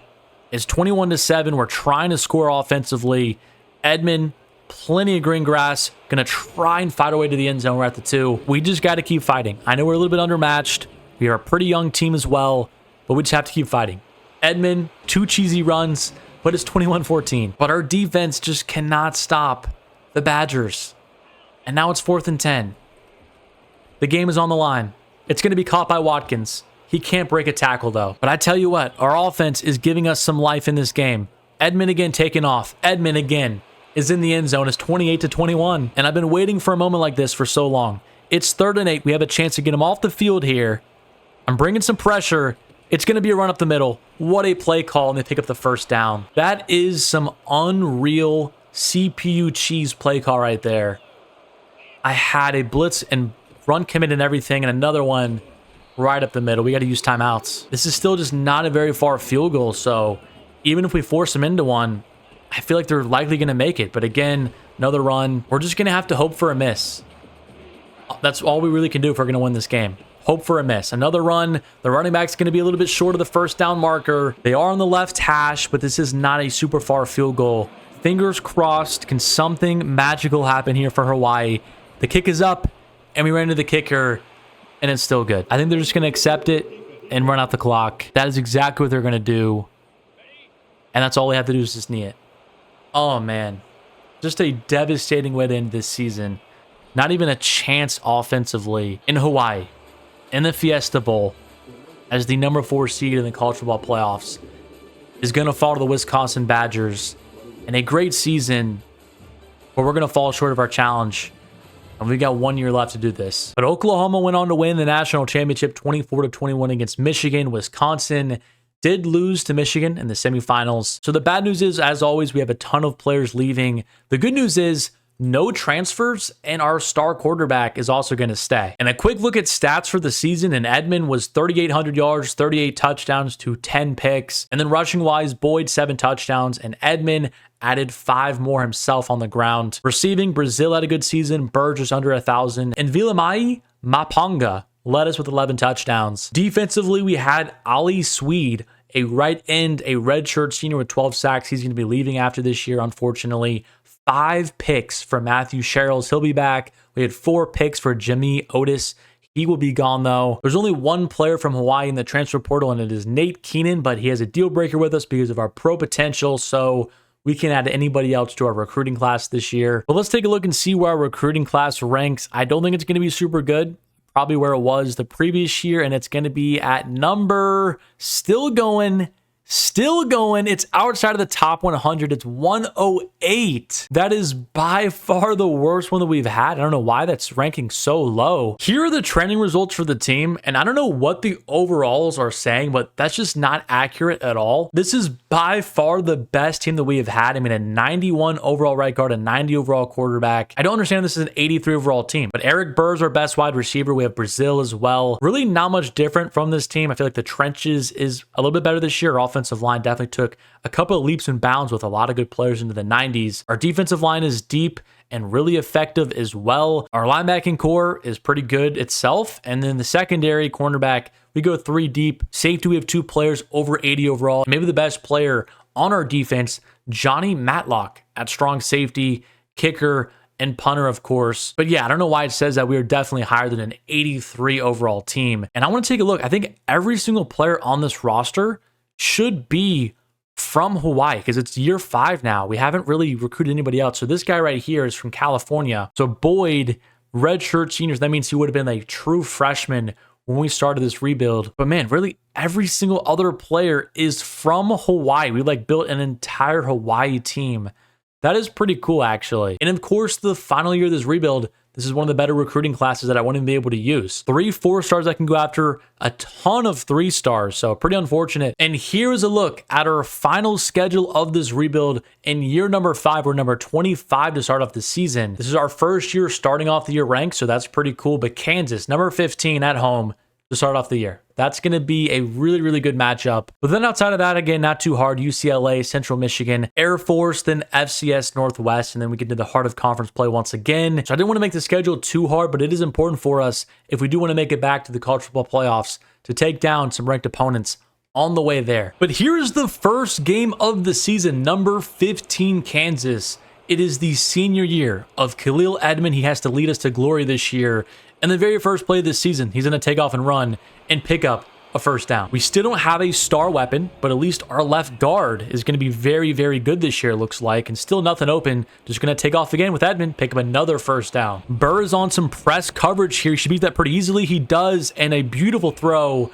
It's 21-7. We're trying to score offensively. Edmond, plenty of green grass. Gonna try and fight our way to the end zone. We're at the 2. We just got to keep fighting. I know we're a little bit undermatched. We are a pretty young team as well, but we just have to keep fighting. Edmond, 2 cheesy runs, but it's 21-14. But our defense just cannot stop the Badgers. And now it's 4th and 10. The game is on the line. It's going to be caught by Watkins. He can't break a tackle, though. But I tell you what, our offense is giving us some life in this game. Edmond again taking off. Edmond again is in the end zone. It's 28-21. And I've been waiting for a moment like this for so long. It's 3rd and 8. We have a chance to get him off the field here. I'm bringing some pressure. It's going to be a run up the middle. What a play call, and they pick up the first down. That is some unreal CPU cheese play call right there. I had a blitz and run commit and everything, and another one right up the middle. We got to use timeouts. This is still just not a very far field goal, so even if we force them into one, I feel like they're likely going to make it. But again, another run. We're just going to have to hope for a miss. That's all we really can do if we're going to win this game. Hope for a miss. Another run. The running back's going to be a little bit short of the first down marker. They are on the left hash, but this is not a super far field goal. Fingers crossed. Can something magical happen here for Hawaii? The kick is up, and we ran into the kicker, and it's still good. I think they're just going to accept it and run out the clock. That is exactly what they're going to do. And that's all they have to do is just knee it. Oh, man. Just a devastating way to end this season. Not even a chance offensively in Hawaii, in the Fiesta Bowl, as the number 4 seed in the college football playoffs, is going to fall to the Wisconsin Badgers in a great season, but we're going to fall short of our challenge. And we got 1 year left to do this. But Oklahoma went on to win the national championship 24-21 against Michigan. Wisconsin did lose to Michigan in the semifinals. So the bad news is, as always, we have a ton of players leaving. The good news is no transfers, and our star quarterback is also going to stay. And a quick look at stats for the season, and Edmond was 3,800 yards, 38 touchdowns to 10 picks. And then rushing wise, Boyd 7 touchdowns, and Edmond added 5 more himself on the ground. Receiving, Brazil had a good season, Burr just under 1,000, and Vilamai Mapanga led us with 11 touchdowns. Defensively, we had Ali Swede, a right end, a redshirt senior with 12 sacks. He's going to be leaving after this year, unfortunately. 5 picks for Matthew Sherrills. He'll be back. We had 4 picks for Jimmy Otis. He will be gone, though. There's only one player from Hawaii in the transfer portal, and it is Nate Keenan, but he has a deal breaker with us because of our pro potential, so we can add anybody else to our recruiting class this year. But let's take a look and see where our recruiting class ranks. I don't think it's going to be super good. Probably where it was the previous year, and it's going to be at number, still going. It's outside of the top 100. It's 108. That is by far the worst one that we've had. I don't know why that's ranking so low. Here are the trending results for the team, and I don't know what the overalls are saying, but that's just not accurate at all. This is by far the best team that we have had. I mean, a 91 overall right guard, a 90 overall quarterback. I don't understand this is an 83 overall team, but Eric Burr is our best wide receiver. We have Brazil as well. Really not much different from this team. I feel like the trenches is a little bit better this year. Our offensive line definitely took a couple of leaps and bounds with a lot of good players into the 90s. Our defensive line is deep and really effective as well. Our linebacking core is pretty good itself. And then the secondary cornerback, we go 3 deep. Safety, we have 2 players over 80 overall. Maybe the best player on our defense, Johnny Matlock at strong safety, kicker, and punter, of course. But yeah, I don't know why it says that we are definitely higher than an 83 overall team. And I want to take a look. I think every single player on this roster should be from Hawaii because it's year 5 now. We haven't really recruited anybody else. So this guy right here is from California. So Boyd, redshirt seniors, that means he would have been a true freshman when we started this rebuild. But man, really every single other player is from Hawaii. We built an entire Hawaii team. That is pretty cool, actually. And of course, the final year of this rebuild, this is one of the better recruiting classes that I wouldn't be able to use. 3 4-stars I can go after, a ton of 3-stars, so pretty unfortunate. And here is a look at our final schedule of this rebuild in year number 5. We're number 25 to start off the season. This is our first year starting off the year ranked, so that's pretty cool. But Kansas, number 15 at home to start off the year. That's going to be a really, really good matchup. But then outside of that, again, not too hard. UCLA, Central Michigan, Air Force, then FCS Northwest, and then we get to the heart of conference play once again. So I didn't want to make the schedule too hard, but it is important for us if we do want to make it back to the college football playoffs to take down some ranked opponents on the way there. But here's the first game of the season, number 15, Kansas. It is the senior year of Khalil Edmond. He has to lead us to glory this year. And the very first play of this season, he's going to take off and run and pick up a first down. We still don't have a star weapon, but at least our left guard is going to be very, very good this year, it looks like, and still nothing open. Just going to take off again with Edmond, pick up another first down. Burr is on some press coverage here. He should beat that pretty easily. He does, and a beautiful throw,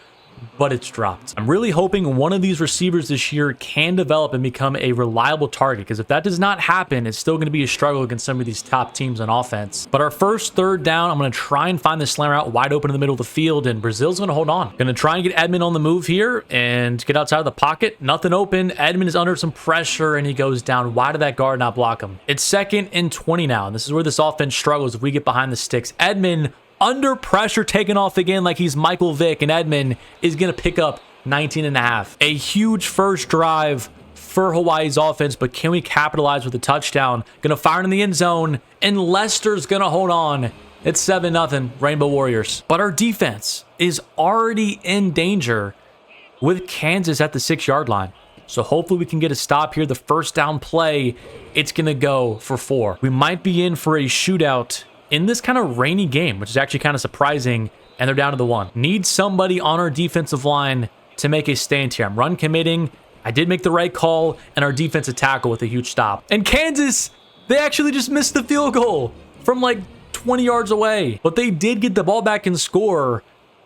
but it's dropped. I'm really hoping one of these receivers this year can develop and become a reliable target, because if that does not happen, it's still going to be a struggle against some of these top teams on offense. But our first 3rd down, I'm going to try and find the slammer out wide open in the middle of the field, and Brazil's going to hold on. Going to try and get Edmond on the move here and get outside of the pocket. Nothing open. Edmond is under some pressure, and he goes down. Why did that guard not block him? It's 2nd and 20 now, and this is where this offense struggles if we get behind the sticks. Edmond under pressure, taking off again like he's Michael Vick, and Edmond is going to pick up 19.5. A huge first drive for Hawaii's offense, but can we capitalize with a touchdown? Going to fire in the end zone, and Lester's going to hold on. It's 7-0 Rainbow Warriors. But our defense is already in danger with Kansas at the 6-yard line. So hopefully we can get a stop here. The first down play, it's going to go for 4. We might be in for a shootout in this kind of rainy game, which is actually kind of surprising, and they're down to the 1. Need somebody on our defensive line to make a stand here. I'm run committing. I did make the right call, and our defensive tackle with a huge stop. And Kansas, they actually just missed the field goal from 20 yards away. But they did get the ball back and score,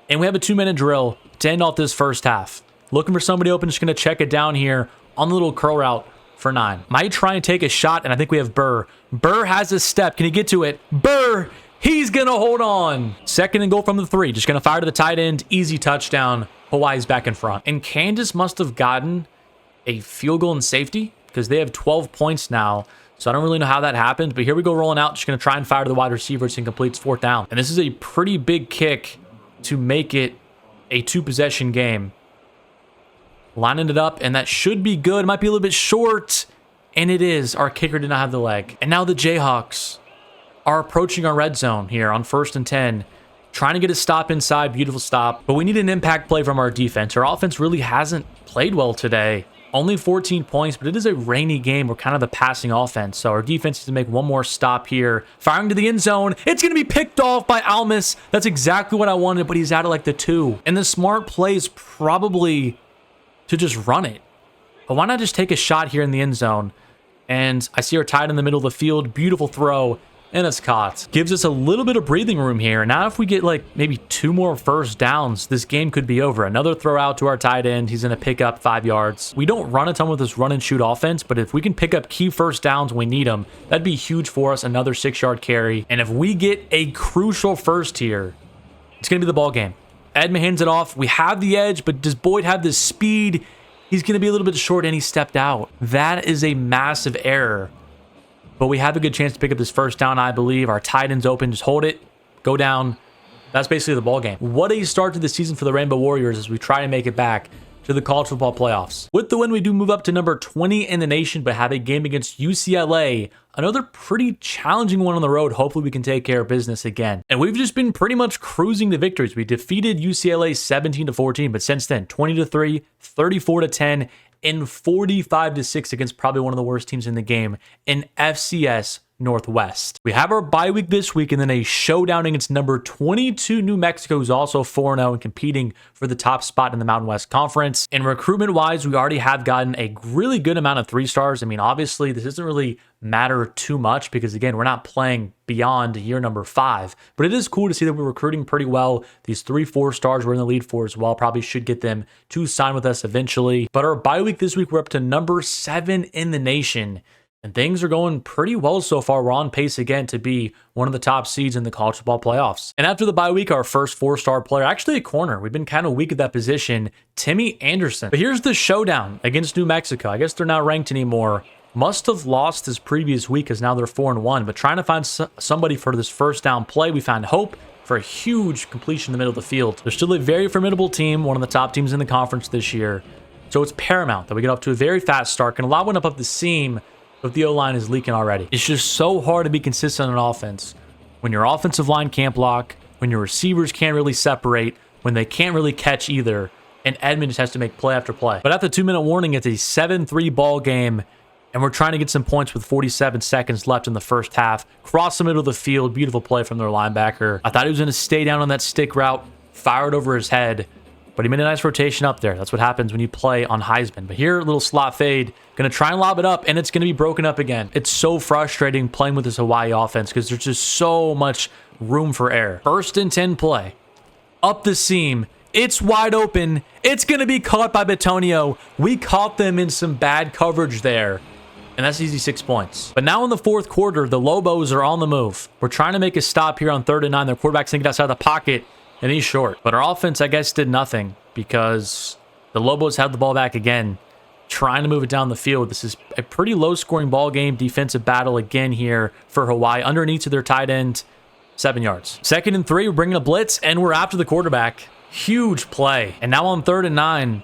and we have a 2-minute drill to end off this first half. Looking for somebody open, just going to check it down here on the little curl route for 9. Might try and take a shot, and I think we have Burr. Burr has a step. Can he get to it? Burr, he's going to hold on. 2nd and goal from the 3. Just going to fire to the tight end. Easy touchdown. Hawaii's back in front. And Kansas must have gotten a field goal and safety because they have 12 points now. So I don't really know how that happened, but here we go rolling out. Just going to try and fire to the wide receivers and completes 4th down. And this is a pretty big kick to make it a 2-possession game. Lining it up, and that should be good. Might be a little bit short, and it is. Our kicker did not have the leg. And now the Jayhawks are approaching our red zone here on 1st and 10. Trying to get a stop inside. Beautiful stop. But we need an impact play from our defense. Our offense really hasn't played well today. Only 14 points, but it is a rainy game. We're kind of a passing offense, so our defense needs to make one more stop here. Firing to the end zone. It's going to be picked off by Almus. That's exactly what I wanted, but he's out at like the 2. And the smart play is probably to just run it. But why not just take a shot here in the end zone? And I see our tight in the middle of the field. Beautiful throw. And it's caught. Gives us a little bit of breathing room here. Now if we get like maybe 2 more first downs, this game could be over. Another throw out to our tight end. He's going to pick up 5 yards. We don't run a ton with this run and shoot offense, but if we can pick up key first downs when we need them, that'd be huge for us. Another 6-yard carry. And if we get a crucial first here, it's going to be the ball game. Edman hands it off. We have the edge, but does Boyd have the speed? He's going to be a little bit short, and he stepped out. That is a massive error. But we have a good chance to pick up this first down, I believe. Our tight end's open. Just hold it. Go down. That's basically the ball game. What a start to the season for the Rainbow Warriors as we try to make it back to the college football playoffs. With the win, we do move up to number 20 in the nation, but have a game against UCLA. Another pretty challenging one on the road. Hopefully we can take care of business again. And we've just been pretty much cruising to victories. We defeated UCLA 17-14, but since then, 20-3, 34-10, and 45-6 against probably one of the worst teams in the game in FCS Northwest. We have our bye week this week and then a showdown against number 22 New Mexico, who's also 4-0 and competing for the top spot in the Mountain West Conference. And recruitment wise, we already have gotten a really good amount of 3 stars. I mean, obviously this doesn't really matter too much because again, we're not playing beyond year number 5, but it is cool to see that we're recruiting pretty well. These 3 4 stars we're in the lead for as well. Probably should get them to sign with us eventually. But our bye week this week, we're up to number 7 in the nation. And things are going pretty well so far. We're on pace again to be one of the top seeds in the college football playoffs. And after the bye week, our first 4-star player, actually a corner. We've been kind of weak at that position, Timmy Anderson. But here's the showdown against New Mexico. I guess they're not ranked anymore. Must have lost his previous week as now they're 4-1. But trying to find somebody for this first down play, we found Hope for a huge completion in the middle of the field. They're still a very formidable team, one of the top teams in the conference this year. So it's paramount that we get off to a very fast start. Can allow one up the seam, but the O-line is leaking already. It's just so hard to be consistent on offense when your offensive line can't block, when your receivers can't really separate, when they can't really catch either, and Edman just has to make play after play. But at the 2-minute warning, it's a 7-3 ball game, and we're trying to get some points with 47 seconds left in the first half. Cross the middle of the field, beautiful play from their linebacker. I thought he was going to stay down on that stick route, fire it over his head, but he made a nice rotation up there. That's what happens when you play on Heisman. But here, a little slot fade. Going to try and lob it up, and it's going to be broken up again. It's so frustrating playing with this Hawaii offense because there's just so much room for error. 1st and 10 play. Up the seam. It's wide open. It's going to be caught by Bitonio. We caught them in some bad coverage there. And that's easy 6 points. But now in the 4th quarter, the Lobos are on the move. We're trying to make a stop here on 3rd and 9. Their quarterback's thinking outside the pocket. And he's short. But our offense, I guess, did nothing because the Lobos had the ball back again, trying to move it down the field. This is a pretty low-scoring ball game. Defensive battle again here for Hawaii. Underneath to their tight end, 7 yards. 2nd and 3, we're bringing a blitz, and we're after the quarterback. Huge play. And now on 3rd and 9,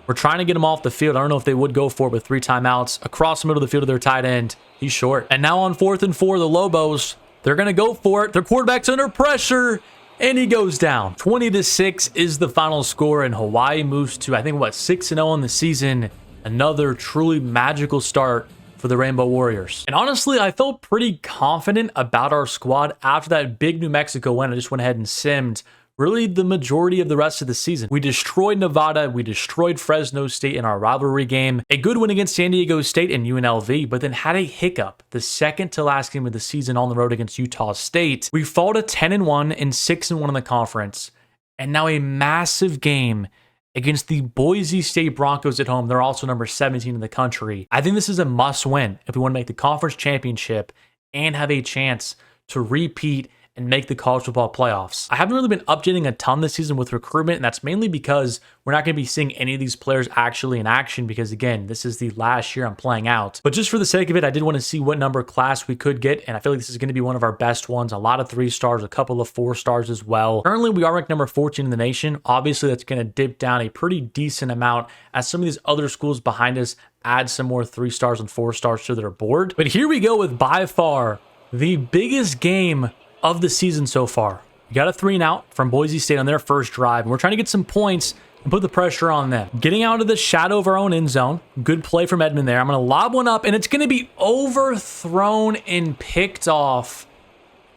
we're trying to get him off the field. I don't know if they would go for it with 3 timeouts. Across the middle of the field to their tight end. He's short. And now on 4th and 4, the Lobos, they're going to go for it. Their quarterback's under pressure. And he goes down. 20-6 is the final score, and Hawaii moves to, I think, 6-0 in the season. Another truly magical start for the Rainbow Warriors. And honestly, I felt pretty confident about our squad after that big New Mexico win. I just went ahead and simmed really the majority of the rest of the season. We destroyed Nevada. We destroyed Fresno State in our rivalry game. A good win against San Diego State and UNLV, but then had a hiccup the second to last game of the season on the road against Utah State. We fall to 10-1 and 6-1 in the conference, and now a massive game against the Boise State Broncos at home. They're also number 17 in the country. I think this is a must win if we want to make the conference championship and have a chance to repeat and make the college football playoffs. I haven't really been updating a ton this season with recruitment, and that's mainly because we're not going to be seeing any of these players actually in action because, again, this is the last year I'm playing out. But just for the sake of it, I did want to see what number class we could get, and I feel like this is going to be one of our best ones. A lot of 3 stars, a couple of 4 stars as well. Currently, we are ranked number 14 in the nation. Obviously, that's going to dip down a pretty decent amount as some of these other schools behind us add some more 3 stars and 4 stars to their board. But here we go with by far the biggest game of the season so far. We got a 3-and-out from Boise State on their first drive, and we're trying to get some points and put the pressure on them. Getting out of the shadow of our own end zone. Good play from Edmond there. I'm going to lob one up, and it's going to be overthrown and picked off.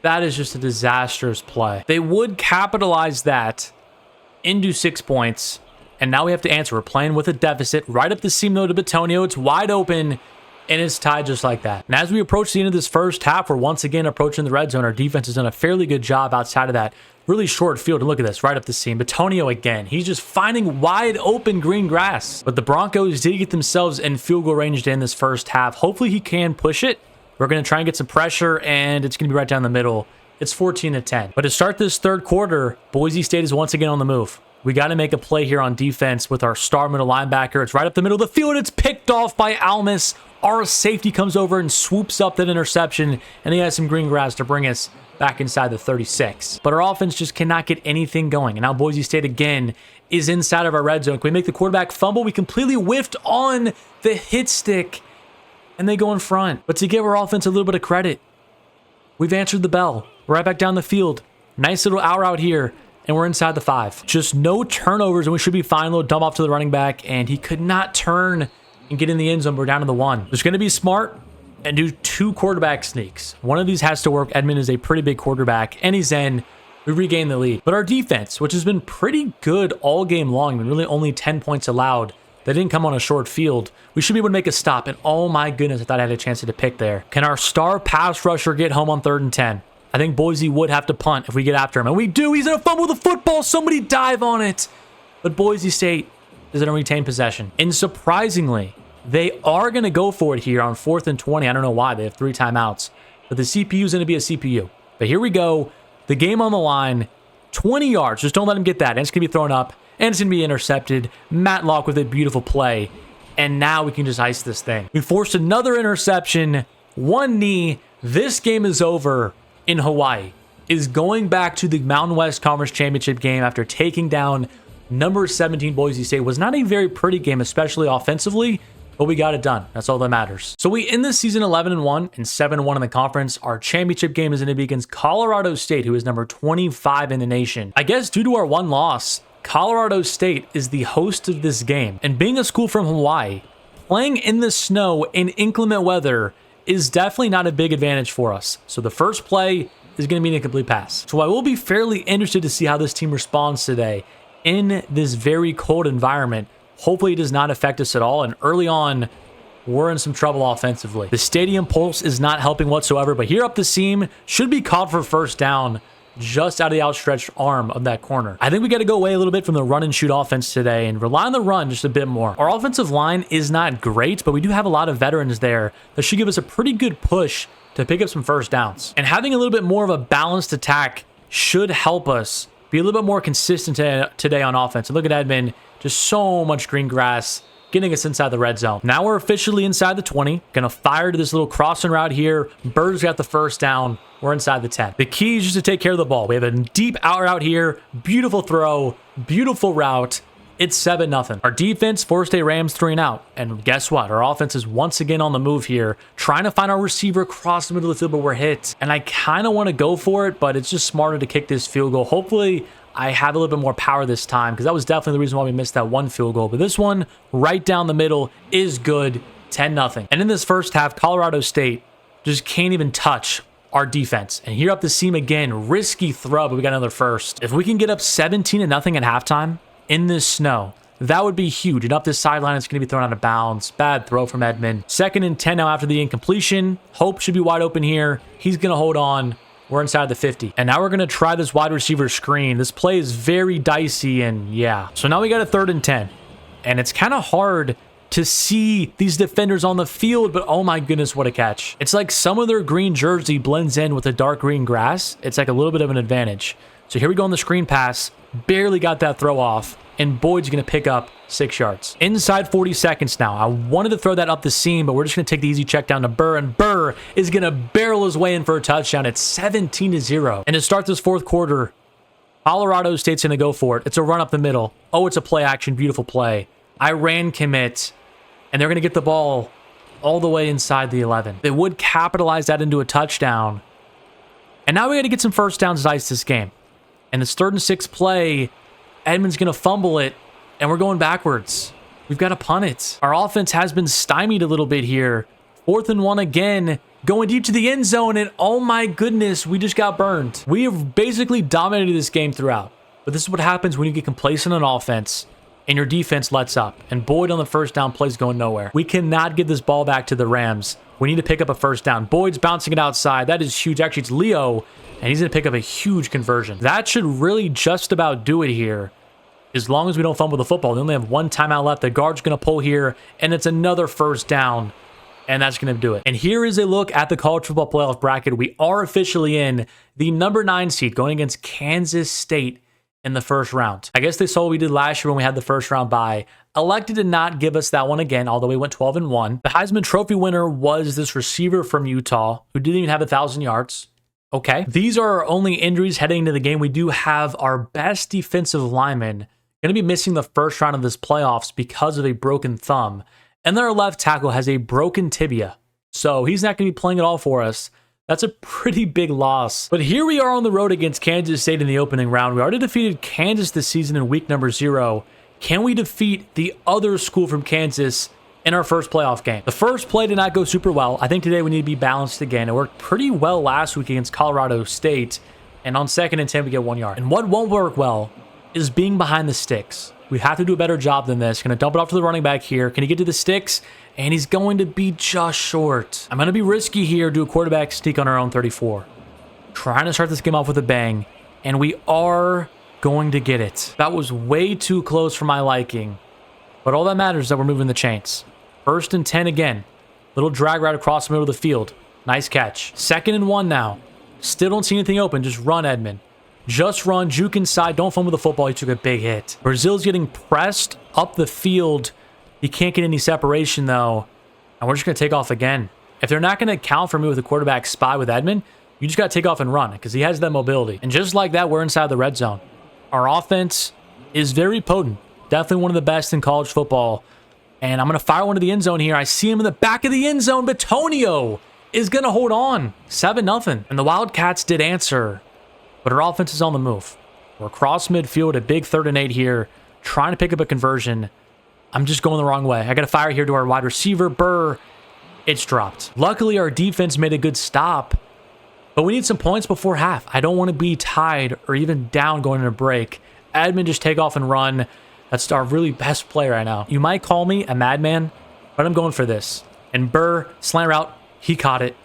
That is just a disastrous play. They would capitalize that into 6 points, and now we have to answer. We're playing with a deficit. Right up the seam, though, to Bitonio. It's wide open, and it's tied just like that. And as we approach the end of this first half, we're once again approaching the red zone. Our defense has done a fairly good job outside of that really short field. And look at this, right up the seam. Bitonio again. He's just finding wide open green grass. But the Broncos did get themselves in field goal range to end this first half. Hopefully he can push it. We're going to try and get some pressure, and it's going to be right down the middle. It's 14-10. But to start this third quarter, Boise State is once again on the move. We got to make a play here on defense with our star middle linebacker. It's right up the middle of the field. It's picked off by Almus. Our safety comes over and swoops up that interception, and he has some green grass to bring us back inside the 36. But our offense just cannot get anything going. And now Boise State again is inside of our red zone. Can we make the quarterback fumble? We completely whiffed on the hit stick, and they go in front. But to give our offense a little bit of credit, we've answered the bell. We're right back down the field. Nice little hour out here, and we're inside the 5. Just no turnovers, and we should be fine. A little dump off to the running back, and he could not turn and get in the end zone. We're down to the 1. Just going to be smart and do 2 quarterback sneaks. One of these has to work. Edmond is a pretty big quarterback, and he's in. We regain the lead. But our defense, which has been pretty good all game long, I mean, really only 10 points allowed, they didn't come on a short field. We should be able to make a stop, and oh my goodness, I thought I had a chance to pick there. Can our star pass rusher get home on 3rd and 10? I think Boise would have to punt if we get after him, and we do. He's going to fumble the football. Somebody dive on it. But Boise State is going to retain possession. And surprisingly, they are going to go for it here on 4th and 20. I don't know why. They have 3 timeouts. But the CPU is going to be a CPU. But here we go. The game on the line. 20 yards. Just don't let him get that. And it's going to be thrown up. And it's going to be intercepted. Matlock with a beautiful play. And now we can just ice this thing. We forced another interception. 1 knee. This game is over in Hawaii. Is going back to the Mountain West Conference Championship game after taking down number 17 Boise State. Was not a very pretty game, especially offensively, but we got it done. That's all that matters. So we end this season 11-1 and 7-1 in the conference. Our championship game is going to be against Colorado State, who is number 25 in the nation. I guess due to our 1 loss, Colorado State is the host of this game. And being a school from Hawaii, playing in the snow in inclement weather is definitely not a big advantage for us. So the first play is going to be an incomplete pass. So I will be fairly interested to see how this team responds today in this very cold environment. Hopefully it does not affect us at all. And early on, we're in some trouble offensively. The stadium pulse is not helping whatsoever, but here up the seam should be caught for first down just out of the outstretched arm of that corner. I think we got to go away a little bit from the run and shoot offense today and rely on the run just a bit more. Our offensive line is not great, but we do have a lot of veterans there that should give us a pretty good push to pick up some first downs. And having a little bit more of a balanced attack should help us be a little bit more consistent today on offense. And look at Edmond, just so much green grass, getting us inside the red zone. Now we're officially inside the 20. Gonna fire to this little crossing route here. Birds got the first down. We're inside the 10. The key is just to take care of the ball. We have a deep out here. Beautiful throw. Beautiful route. It's 7-0. Our defense forced a Rams 3-and-out. And guess what? Our offense is once again on the move here, trying to find our receiver across the middle of the field, but we're hit. And I kind of want to go for it, but it's just smarter to kick this field goal. Hopefully, I have a little bit more power this time, because that was definitely the reason why we missed that 1 field goal. But this one, right down the middle, is good. 10-0. And in this first half, Colorado State just can't even touch our defense. And here up the seam again, risky throw, but we got another first. If we can get up 17-0 at halftime in this snow, that would be huge. And up this sideline, it's going to be thrown out of bounds. Bad throw from Edmond. 2nd and 10 now after the incompletion. Hope should be wide open here. He's going to hold on. We're inside the 50. And now we're going to try this wide receiver screen. This play is very dicey, and yeah. So now we got a 3rd and 10. And it's kind of hard to see these defenders on the field, but oh my goodness, what a catch. It's like some of their green jersey blends in with the dark green grass. It's like a little bit of an advantage. So here we go on the screen pass. Barely got that throw off, and Boyd's going to pick up 6 yards. Inside 40 seconds now. I wanted to throw that up the seam, but we're just going to take the easy check down to Burr, and Burr is going to barrel his way in for a touchdown. It's 17-0. And to start this fourth quarter, Colorado State's going to go for it. It's a run up the middle. Oh, it's a play action. Beautiful play. Iran commit, and they're going to get the ball all the way inside the 11. They would capitalize that into a touchdown. And now we got to get some first downs to ice this game. And it's 3rd and 6 play. Edmonds going to fumble it, and we're going backwards. We've got to punt it. Our offense has been stymied a little bit here. 4th and 1 again, going deep to the end zone, and oh my goodness, we just got burned. We have basically dominated this game throughout. But this is what happens when you get complacent on offense and your defense lets up. And Boyd on the first down play is going nowhere. We cannot give this ball back to the Rams. We need to pick up a first down. Boyd's bouncing it outside. That is huge. Actually, it's Leo, and he's going to pick up a huge conversion. That should really just about do it here. As long as we don't fumble the football. They only have 1 timeout left. The guard's going to pull here, and it's another first down. And that's going to do it. And here is a look at the college football playoff bracket. We are officially in the number 9 seed going against Kansas State in the first round. I guess they saw what we did last year when we had the first round bye. Elected to not give us that one again, although we went 12-1. The Heisman Trophy winner was this receiver from Utah who didn't even have 1,000 yards. Okay. These are our only injuries heading into the game. We do have our best defensive lineman going to be missing the first round of this playoffs because of a broken thumb. And then our left tackle has a broken tibia. So he's not going to be playing at all for us. That's a pretty big loss. But here we are on the road against Kansas State in the opening round. We already defeated Kansas this season in week number 0. Can we defeat the other school from Kansas in our first playoff game? The first play did not go super well. I think today we need to be balanced again. It worked pretty well last week against Colorado State. And on 2nd and 10, we get 1 yard. And what won't work well is being behind the sticks. We have to do a better job than this. Going to dump it off to the running back here. Can he get to the sticks? And he's going to be just short. I'm going to be risky here, do a quarterback sneak on our own 34. Trying to start this game off with a bang. And we are going to get it. That was way too close for my liking. But all that matters is that we're moving the chains. 1st and 10 again. Little drag right across the middle of the field. Nice catch. 2nd and 1 now. Still don't see anything open. Just run, Edmond. Just run, juke inside, don't fumble the football. He took a big hit. Brazil's getting pressed up the field. He can't get any separation, though. And we're just going to take off again. If they're not going to account for me with a quarterback spy with Edmond, you just got to take off and run because he has that mobility. And just like that, we're inside the red zone. Our offense is very potent. Definitely one of the best in college football. And I'm going to fire one to the end zone here. I see him in the back of the end zone. Bitonio is going to hold on. 7-0. And the Wildcats did answer. But our offense is on the move. We're across midfield, a big 3rd and 8 here, trying to pick up a conversion. I'm just going the wrong way. I got to fire here to our wide receiver, Burr. It's dropped. Luckily, our defense made a good stop, but we need some points before half. I don't want to be tied or even down going into break. Edmond just take off and run. That's our really best play right now. You might call me a madman, but I'm going for this. And Burr, slant route, he caught it.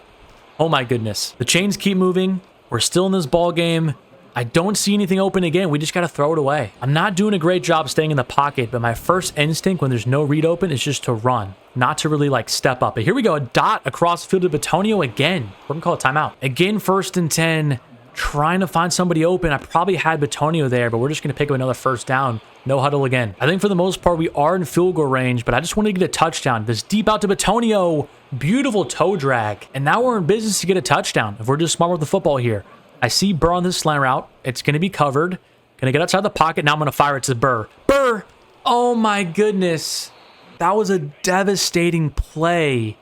Oh my goodness. The chains keep moving. We're still in this ball game. I don't see anything open again. We just got to throw it away. I'm not doing a great job staying in the pocket, but my first instinct when there's no read open is just to run, not to really like step up. But here we go. A dot across the field to Bitonio again. We're going to call a timeout. Again, 1st and 10. Trying to find somebody open. I probably had Bitonio there, but we're just going to pick up another first down. No huddle again. I think for the most part, we are in field goal range, but I just wanted to get a touchdown. This deep out to Bitonio. Beautiful toe drag. And now we're in business to get a touchdown if we're just smart with the football here. I see Burr on this slant route. It's going to be covered. Going to get outside the pocket. Now I'm going to fire it to Burr. Burr! Oh my goodness. That was a devastating play.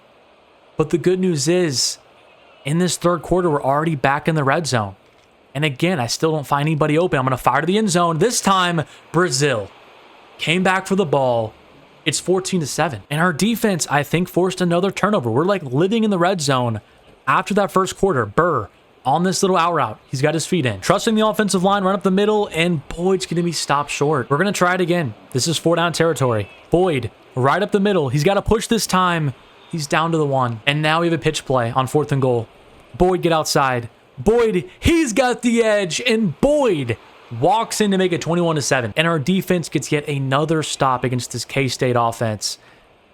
But the good news is, in this 3rd quarter, we're already back in the red zone. And again, I still don't find anybody open. I'm going to fire to the end zone. This time, Brazil came back for the ball. It's 14-7. And our defense, I think, forced another turnover. We're like living in the red zone after that first quarter. Burr on this little out route. He's got his feet in. Trusting the offensive line, run up the middle, and Boyd's going to be stopped short. We're going to try it again. This is 4-down territory. Boyd, right up the middle. He's got to push this time. He's down to the 1. And now we have a pitch play on 4th and goal. Boyd, get outside. Boyd, he's got the edge, and Boyd walks in to make it 21-7. And our defense gets yet another stop against this K-State offense.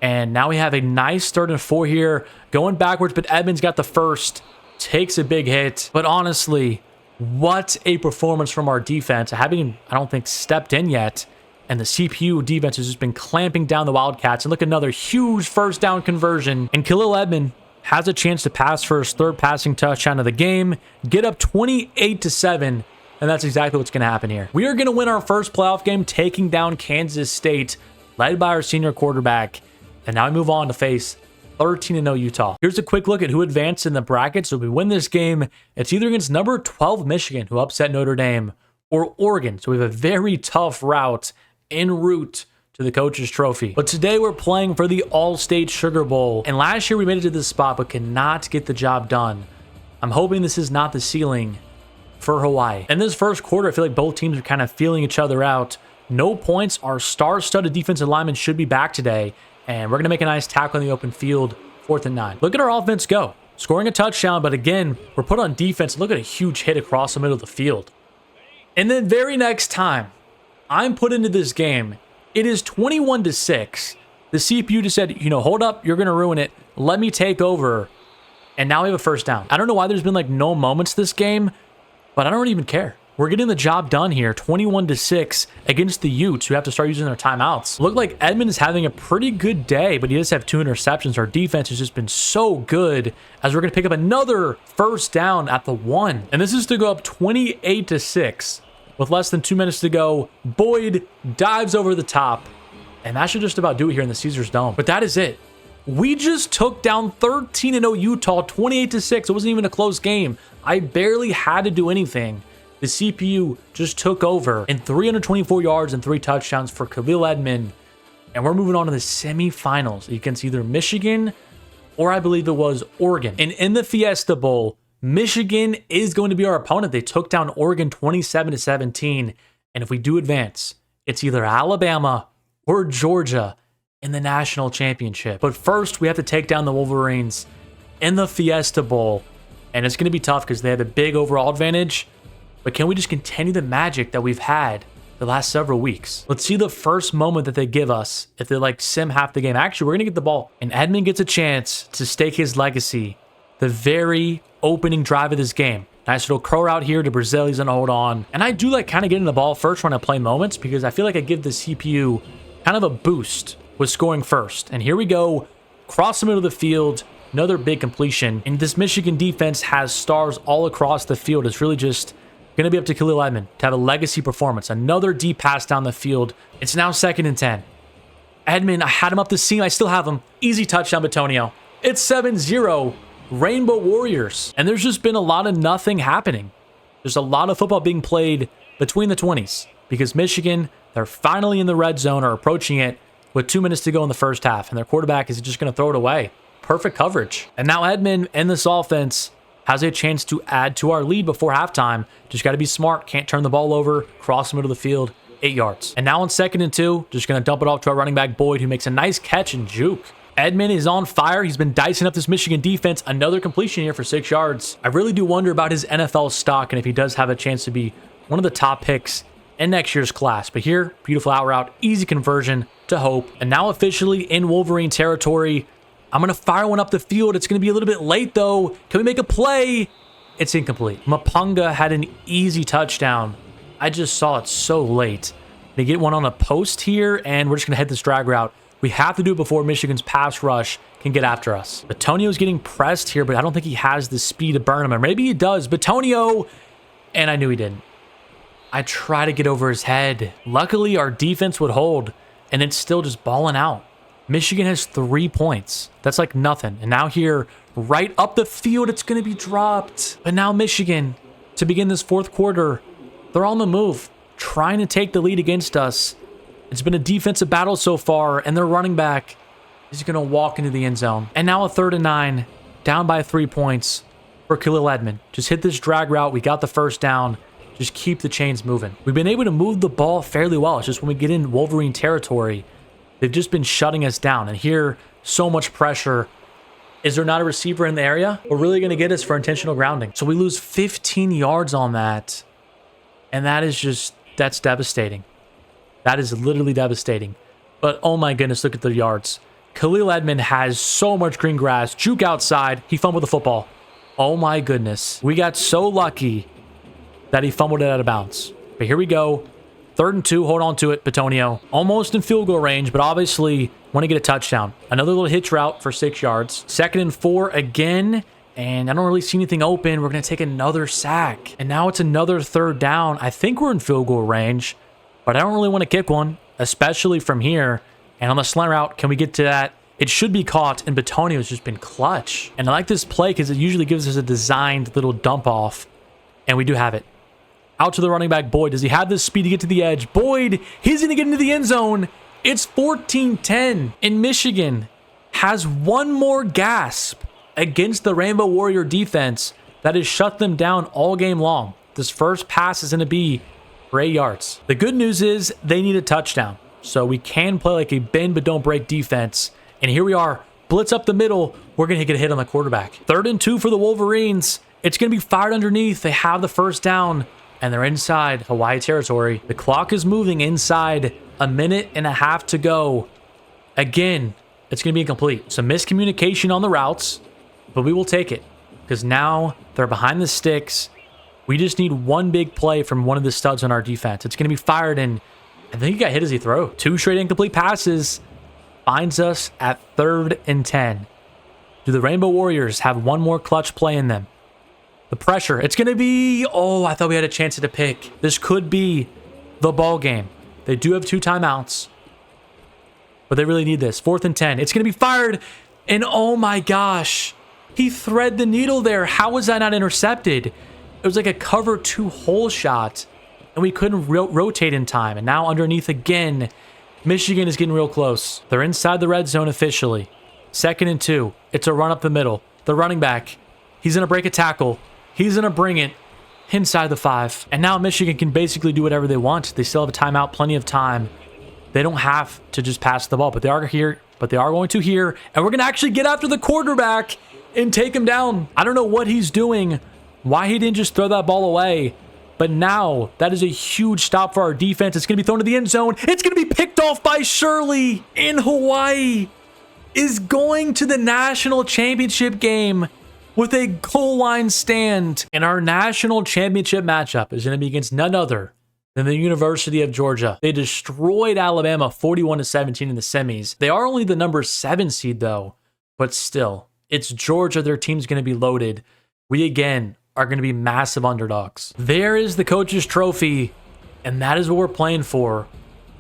And now we have a nice 3rd and 4 here. Going backwards, but Edmonds got the first. Takes a big hit. But honestly, what a performance from our defense. I don't think, stepped in yet. And the CPU defense has just been clamping down the Wildcats. And look, another huge first down conversion. And Khalil Edmond has a chance to pass for his 3rd passing touchdown of the game. Get up 28-7. And that's exactly what's going to happen here. We are going to win our first playoff game, taking down Kansas State, led by our senior quarterback. And now we move on to face 13-0 Utah. Here's a quick look at who advanced in the bracket. So if we win this game, it's either against number 12 Michigan, who upset Notre Dame, or Oregon. So we have a very tough route en route to the Coach's Trophy. But today we're playing for the All-State Sugar Bowl. And last year we made it to this spot, but cannot get the job done. I'm hoping this is not the ceiling for Hawaii. In this first quarter, I feel like both teams are kind of feeling each other out. No points. Our star-studded defensive lineman should be back today. And we're going to make a nice tackle in the open field, 4th and 9. Look at our offense go. Scoring a touchdown, but again, we're put on defense. Look at a huge hit across the middle of the field. And then very next time I'm put into this game, it is 21-6. The CPU just said, hold up, you're going to ruin it. Let me take over. And now we have a first down. I don't know why there's been like no moments this game, but I don't really even care. We're getting the job done here, 21-6 against the Utes, who have to start using their timeouts. Look like Edmond is having a pretty good day, but he does have 2 interceptions. Our defense has just been so good, as we're going to pick up another first down at the 1. And this is to go up 28-6 with less than 2 minutes to go. Boyd dives over the top, and that should just about do it here in the Caesars Dome. But that is it. We just took down 13-0 Utah, 28-6. It wasn't even a close game. I barely had to do anything. The CPU just took over, and 324 yards and 3 touchdowns for Khalil Edmond. And we're moving on to the semifinals against either Michigan or I believe it was Oregon. And in the Fiesta Bowl, Michigan is going to be our opponent. They took down Oregon 27-17. And if we do advance, it's either Alabama or Georgia in the national championship. But first, we have to take down the Wolverines in the Fiesta Bowl. And it's going to be tough because they have a big overall advantage. But can we just continue the magic that we've had the last several weeks? Let's see the first moment that they give us if they like sim half the game. Actually, we're going to get the ball. And Edmond gets a chance to stake his legacy. The very opening drive of this game. Nice little crow route here to Brazil. He's going to hold on. And I do like kind of getting the ball first trying to play moments because I feel like I give the CPU kind of a boost with scoring first. And here we go. Cross the middle of the field. Another big completion. And this Michigan defense has stars all across the field. It's really just going to be up to Khalil Edmond to have a legacy performance. Another deep pass down the field. It's now 2nd and 10. Edmond, I had him up the seam. I still have him. Easy touchdown, Bitonio. It's 7-0 Rainbow Warriors. And there's just been a lot of nothing happening. There's a lot of football being played between the 20s because Michigan, they're finally in the red zone or approaching it with 2 minutes to go in the first half. And their quarterback is just going to throw it away. Perfect coverage. And now Edmond and this offense has a chance to add to our lead before halftime. Just got to be smart. Can't turn the ball over. Cross the middle of the field. 8 yards. And now on 2nd and 2, just going to dump it off to our running back Boyd, who makes a nice catch and juke. Edmond is on fire. He's been dicing up this Michigan defense. Another completion here for 6 yards. I really do wonder about his NFL stock and if he does have a chance to be one of the top picks in next year's class. But here, beautiful out route. Easy conversion to Hope. And now officially in Wolverine territory. I'm going to fire one up the field. It's going to be a little bit late, though. Can we make a play? It's incomplete. Mapunga had an easy touchdown. I just saw it so late. They get one on a post here, and we're just going to head this drag route. We have to do it before Michigan's pass rush can get after us. Bitonio's getting pressed here, but I don't think he has the speed to burn him. Or maybe he does. Bitonio! And I knew he didn't. I try to get over his head. Luckily, our defense would hold, and it's still just balling out. Michigan has 3 points. That's like nothing. And now here, right up the field, it's going to be dropped. But now Michigan, to begin this 4th quarter, they're on the move, trying to take the lead against us. It's been a defensive battle so far, and their running back is going to walk into the end zone. And now a 3rd and 9, down by 3 points for Khalil Edmond. Just hit this drag route. We got the first down. Just keep the chains moving. We've been able to move the ball fairly well. It's just when we get in Wolverine territory, they've just been shutting us down. And here, so much pressure. Is there not a receiver in the area? We're really going to get us for intentional grounding. So we lose 15 yards on that. And that is just, that's devastating. That is literally devastating. But oh my goodness, look at the yards. Khalil Edmond has so much green grass. Juke outside. He fumbled the football. Oh my goodness. We got so lucky that he fumbled it out of bounds. But here we go. 3rd and 2. Hold on to it, Bitonio. Almost in field goal range, but obviously want to get a touchdown. Another little hitch route for 6 yards. 2nd and 4 again. And I don't really see anything open. We're going to take another sack. And now it's another 3rd down. I think we're in field goal range, but I don't really want to kick one, especially from here. And on the slant route, can we get to that? It should be caught, and Bitonio has just been clutch. And I like this play because it usually gives us a designed little dump off. And we do have it. Out to the running back, Boyd. Does he have the speed to get to the edge? Boyd, he's going to get into the end zone. It's 14-10. And Michigan has one more gasp against the Rainbow Warrior defense that has shut them down all game long. This first pass is going to be for 8 yards. The good news is they need a touchdown. So we can play like a bend but don't break defense. And here we are. Blitz up the middle. We're going to get a hit on the quarterback. 3rd and 2 for the Wolverines. It's going to be fired underneath. They have the first down. And they're inside Hawaii territory. The clock is moving inside. 1.5 minutes to go. Again, it's going to be incomplete. Some miscommunication on the routes. But we will take it. Because now they're behind the sticks. We just need one big play from one of the studs on our defense. It's going to be fired, and I think he got hit as he threw. 2 straight incomplete passes. Finds us at 3rd and 10. Do the Rainbow Warriors have one more clutch play in them? The pressure. It's going to be... Oh, I thought we had a chance at a pick. This could be the ball game. They do have 2 timeouts. But they really need this. 4th and 10. It's going to be fired. And oh my gosh. He threaded the needle there. How was that not intercepted? It was like a cover 2 hole shot. And we couldn't rotate in time. And now underneath again. Michigan is getting real close. They're inside the red zone officially. 2nd and 2. It's a run up the middle. The running back. He's going to break a tackle. He's going to bring it inside the 5. And now Michigan can basically do whatever they want. They still have a timeout, plenty of time. They don't have to just pass the ball, but they are here. But they are going to here. And we're going to actually get after the quarterback and take him down. I don't know what he's doing, why he didn't just throw that ball away. But now that is a huge stop for our defense. It's going to be thrown to the end zone. It's going to be picked off by Shirley. In Hawaii is going to the national championship game with a goal line stand. And our national championship matchup is going to be against none other than the University of Georgia. They destroyed Alabama 41-17 in the semis. They are only the number 7 seed though, but still, it's Georgia. Their team's going to be loaded. We again are going to be massive underdogs. There is the coach's trophy, and that is what we're playing for.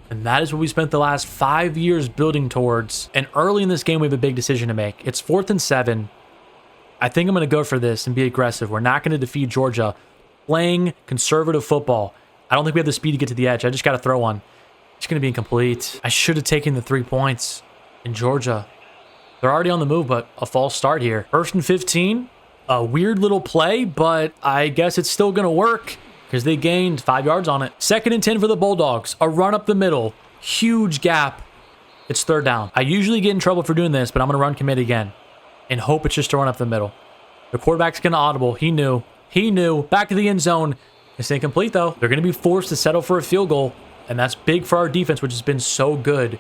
And that is what we spent the last 5 years building towards. And early in this game, we have a big decision to make. It's 4th and 7. I think I'm going to go for this and be aggressive. We're not going to defeat Georgia playing conservative football. I don't think we have the speed to get to the edge. I just got to throw one. It's going to be incomplete. I should have taken the 3 points in Georgia. They're already on the move, but a false start here. 1st and 15. A weird little play, but I guess it's still going to work because they gained 5 yards on it. 2nd and 10 for the Bulldogs. A run up the middle. Huge gap. It's 3rd down. I usually get in trouble for doing this, but I'm going to run commit again and hope it's just a run up the middle. The quarterback's going to audible. He knew. He knew. Back to the end zone. It's incomplete, though. They're going to be forced to settle for a field goal, and that's big for our defense, which has been so good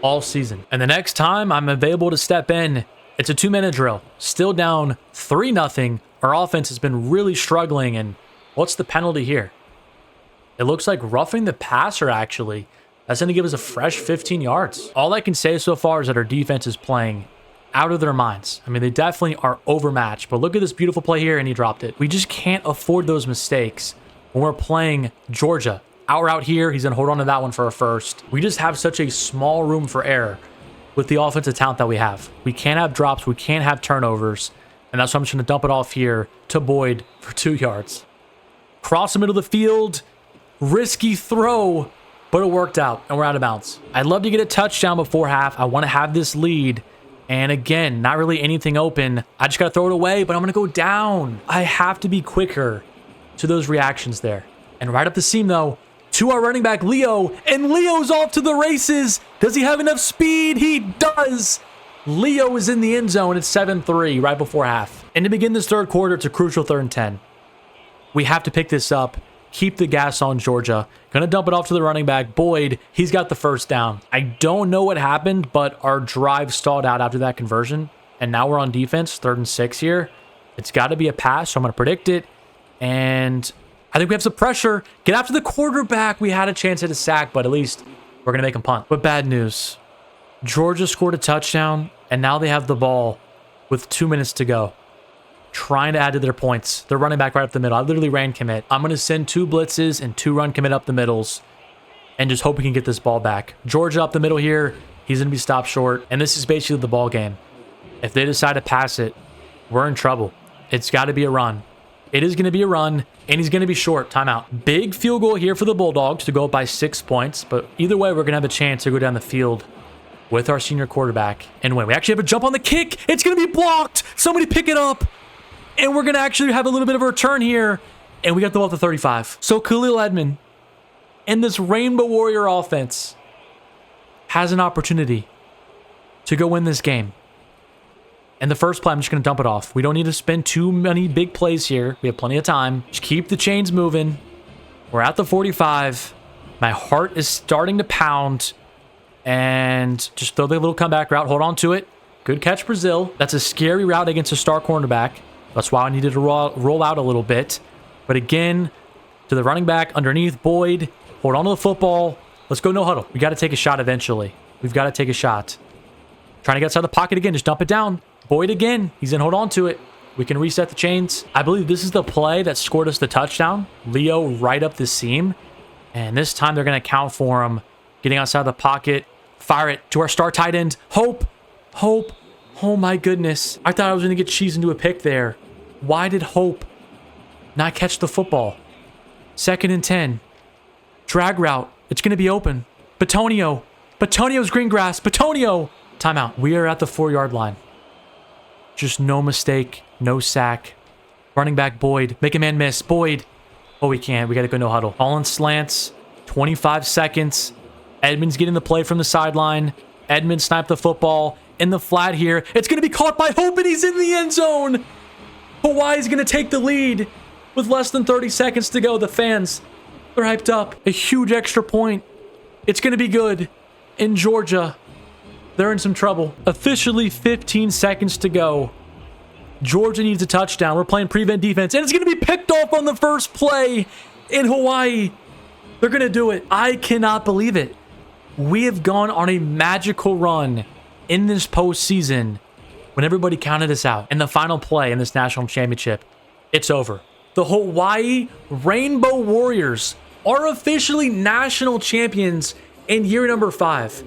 all season. And the next time I'm available to step in, it's a 2-minute drill. Still down 3-0. Our offense has been really struggling, and what's the penalty here? It looks like roughing the passer, actually. That's going to give us a fresh 15 yards. All I can say so far is that our defense is playing out of their minds. I mean, they definitely are overmatched, but look at this beautiful play here, and he dropped it. We just can't afford those mistakes when we're playing Georgia. Out route here, he's going to hold on to that one for a first. We just have such a small room for error with the offensive talent that we have. We can't have drops, we can't have turnovers, and that's why I'm just going to dump it off here to Boyd for 2 yards. Cross the middle of the field, risky throw, but it worked out, and we're out of bounds. I'd love to get a touchdown before half. I want to have this lead, and again, not really anything open. I just got to throw it away, but I'm going to go down. I have to be quicker to those reactions there. And right up the seam, though, to our running back, Leo, and Leo's off to the races. Does he have enough speed? He does. Leo is in the end zone. It's 7-3 right before half. And to begin this third quarter, it's a crucial 3rd and 10. We have to pick this up. keep the gas on Georgia. Gonna dump it off to the running back. Boyd, he's got the first down. I don't know what happened, but our drive stalled out after that conversion. And now we're on defense, 3rd and 6 here. It's got to be a pass, so I'm going to predict it. And I think we have some pressure. Get after the quarterback. We had a chance at a sack, but at least we're going to make him punt. But bad news. Georgia scored a touchdown, and now they have the ball with 2 minutes to go. Trying to add to their points. They're running back right up the middle. I literally ran commit. I'm going to send 2 blitzes and 2 run commit up the middles and just hope we can get this ball back. Georgia up the middle here. He's going to be stopped short, and this is basically the ball game. If they decide to pass it, we're in trouble. It's got to be a run. It is going to be a run, and he's going to be short. Timeout. Big field goal here for the Bulldogs to go up by 6 points, but either way, we're going to have a chance to go down the field with our senior quarterback and win. We actually have a jump on the kick. It's going to be blocked. Somebody pick it up. And we're going to actually have a little bit of a return here. And we got the ball to 35. So Khalil Edmond in this Rainbow Warrior offense has an opportunity to go win this game. And the first play, I'm just going to dump it off. We don't need to spend too many big plays here. We have plenty of time. Just keep the chains moving. We're at the 45. My heart is starting to pound. And just throw the little comeback route. Hold on to it. Good catch, Brazil. That's a scary route against a star cornerback. That's why I needed to roll out a little bit. But again, to the running back underneath, Boyd. Hold on to the football. Let's go no huddle. We got to take a shot eventually. We've got to take a shot. Trying to get outside the pocket again. Just dump it down. Boyd again. He's going to hold on to it. We can reset the chains. I believe this is the play that scored us the touchdown. Leo right up the seam. And this time they're going to count for him. Getting outside the pocket. Fire it to our star tight end. Hope. Hope. Oh my goodness. I thought I was going to get cheesed into a pick there. Why did Hope not catch the football? 2nd and 10. Drag route. It's going to be open. Batonio. Batonio's green grass. Batonio. Timeout. We are at the 4-yard line. Just no mistake. No sack. Running back Boyd. Make a man miss. Boyd. Oh, we can't. We got to go no huddle. All in slants. 25 seconds. Edmonds getting the play from the sideline. Edmonds sniped the football in the flat here. It's going to be caught by Hope, and he's in the end zone. Hawaii's going to take the lead with less than 30 seconds to go. The fans, they're hyped up. A huge extra point. It's going to be good. In Georgia, they're in some trouble. Officially 15 seconds to go. Georgia needs a touchdown. We're playing prevent defense, and it's going to be picked off on the first play in Hawaii. They're going to do it. I cannot believe it. We have gone on a magical run in this postseason when everybody counted us out. And the final play in this national championship, it's over. The Hawaii Rainbow Warriors are officially national champions in year number 5.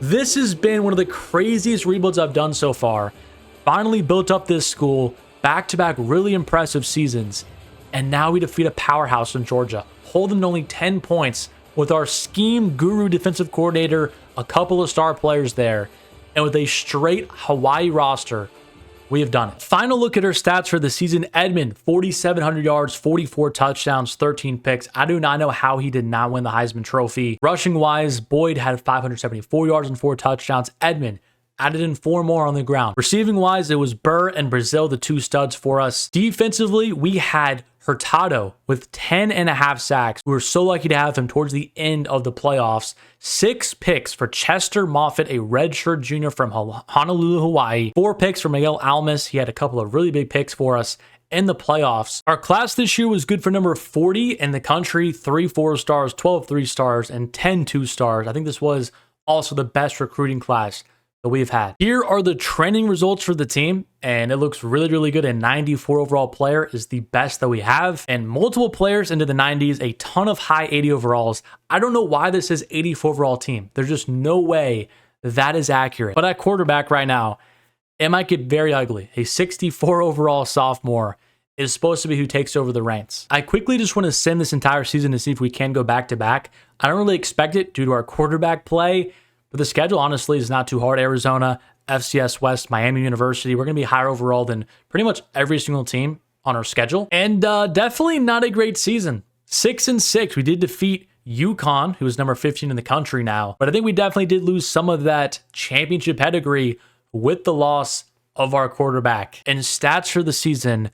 This has been one of the craziest rebuilds I've done so far. Finally built up this school, back-to-back really impressive seasons. And now we defeat a powerhouse in Georgia, holding only 10 points with our scheme guru defensive coordinator, a couple of star players there, and with a straight Hawaii roster, we have done it. Final look at her stats for the season. Edmond, 4,700 yards, 44 touchdowns, 13 picks. I do not know how he did not win the Heisman Trophy. Rushing-wise, Boyd had 574 yards and 4 touchdowns. Edmond added in 4 more on the ground. Receiving-wise, it was Burr and Brazil, the 2 studs for us. Defensively, we had Hurtado with 10.5 sacks. We were so lucky to have him towards the end of the playoffs. 6 picks for Chester Moffitt, a redshirt junior from Honolulu, Hawaii. 4 picks for Miguel Almas. He had a couple of really big picks for us in the playoffs. Our class this year was good for number 40 in the country. 3 4-stars, 12 3-stars, and 10 2-stars. I think this was also the best recruiting class that we've had. Here are the trending results for the team, and it looks really, really good. A 94 overall player is the best that we have, and multiple players into the 90s, a ton of high 80 overalls. I don't know why this is 84 overall team. There's just no way that is accurate. But at quarterback right now, it might get very ugly. A 64 overall sophomore is supposed to be who takes over the reins. I quickly just want to send this entire season to see if we can go back to back. I don't really expect it due to our quarterback play, but the schedule, honestly, is not too hard. Arizona, FCS West, Miami University. We're going to be higher overall than pretty much every single team on our schedule. And definitely not a great season. 6-6. We did defeat UConn, who is number 15 in the country now. But I think we definitely did lose some of that championship pedigree with the loss of our quarterback. And stats for the season,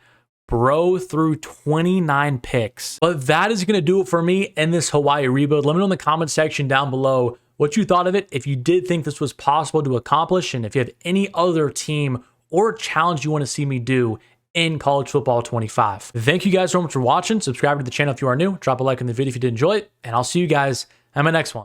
Bro threw 29 picks. But that is going to do it for me in this Hawaii rebuild. Let me know in the comment section down below what you thought of it, if you did think this was possible to accomplish, and if you have any other team or challenge you want to see me do in College Football 25. Thank you guys so much for watching. Subscribe to the channel if you are new. Drop a like on the video if you did enjoy it, and I'll see you guys in my next one.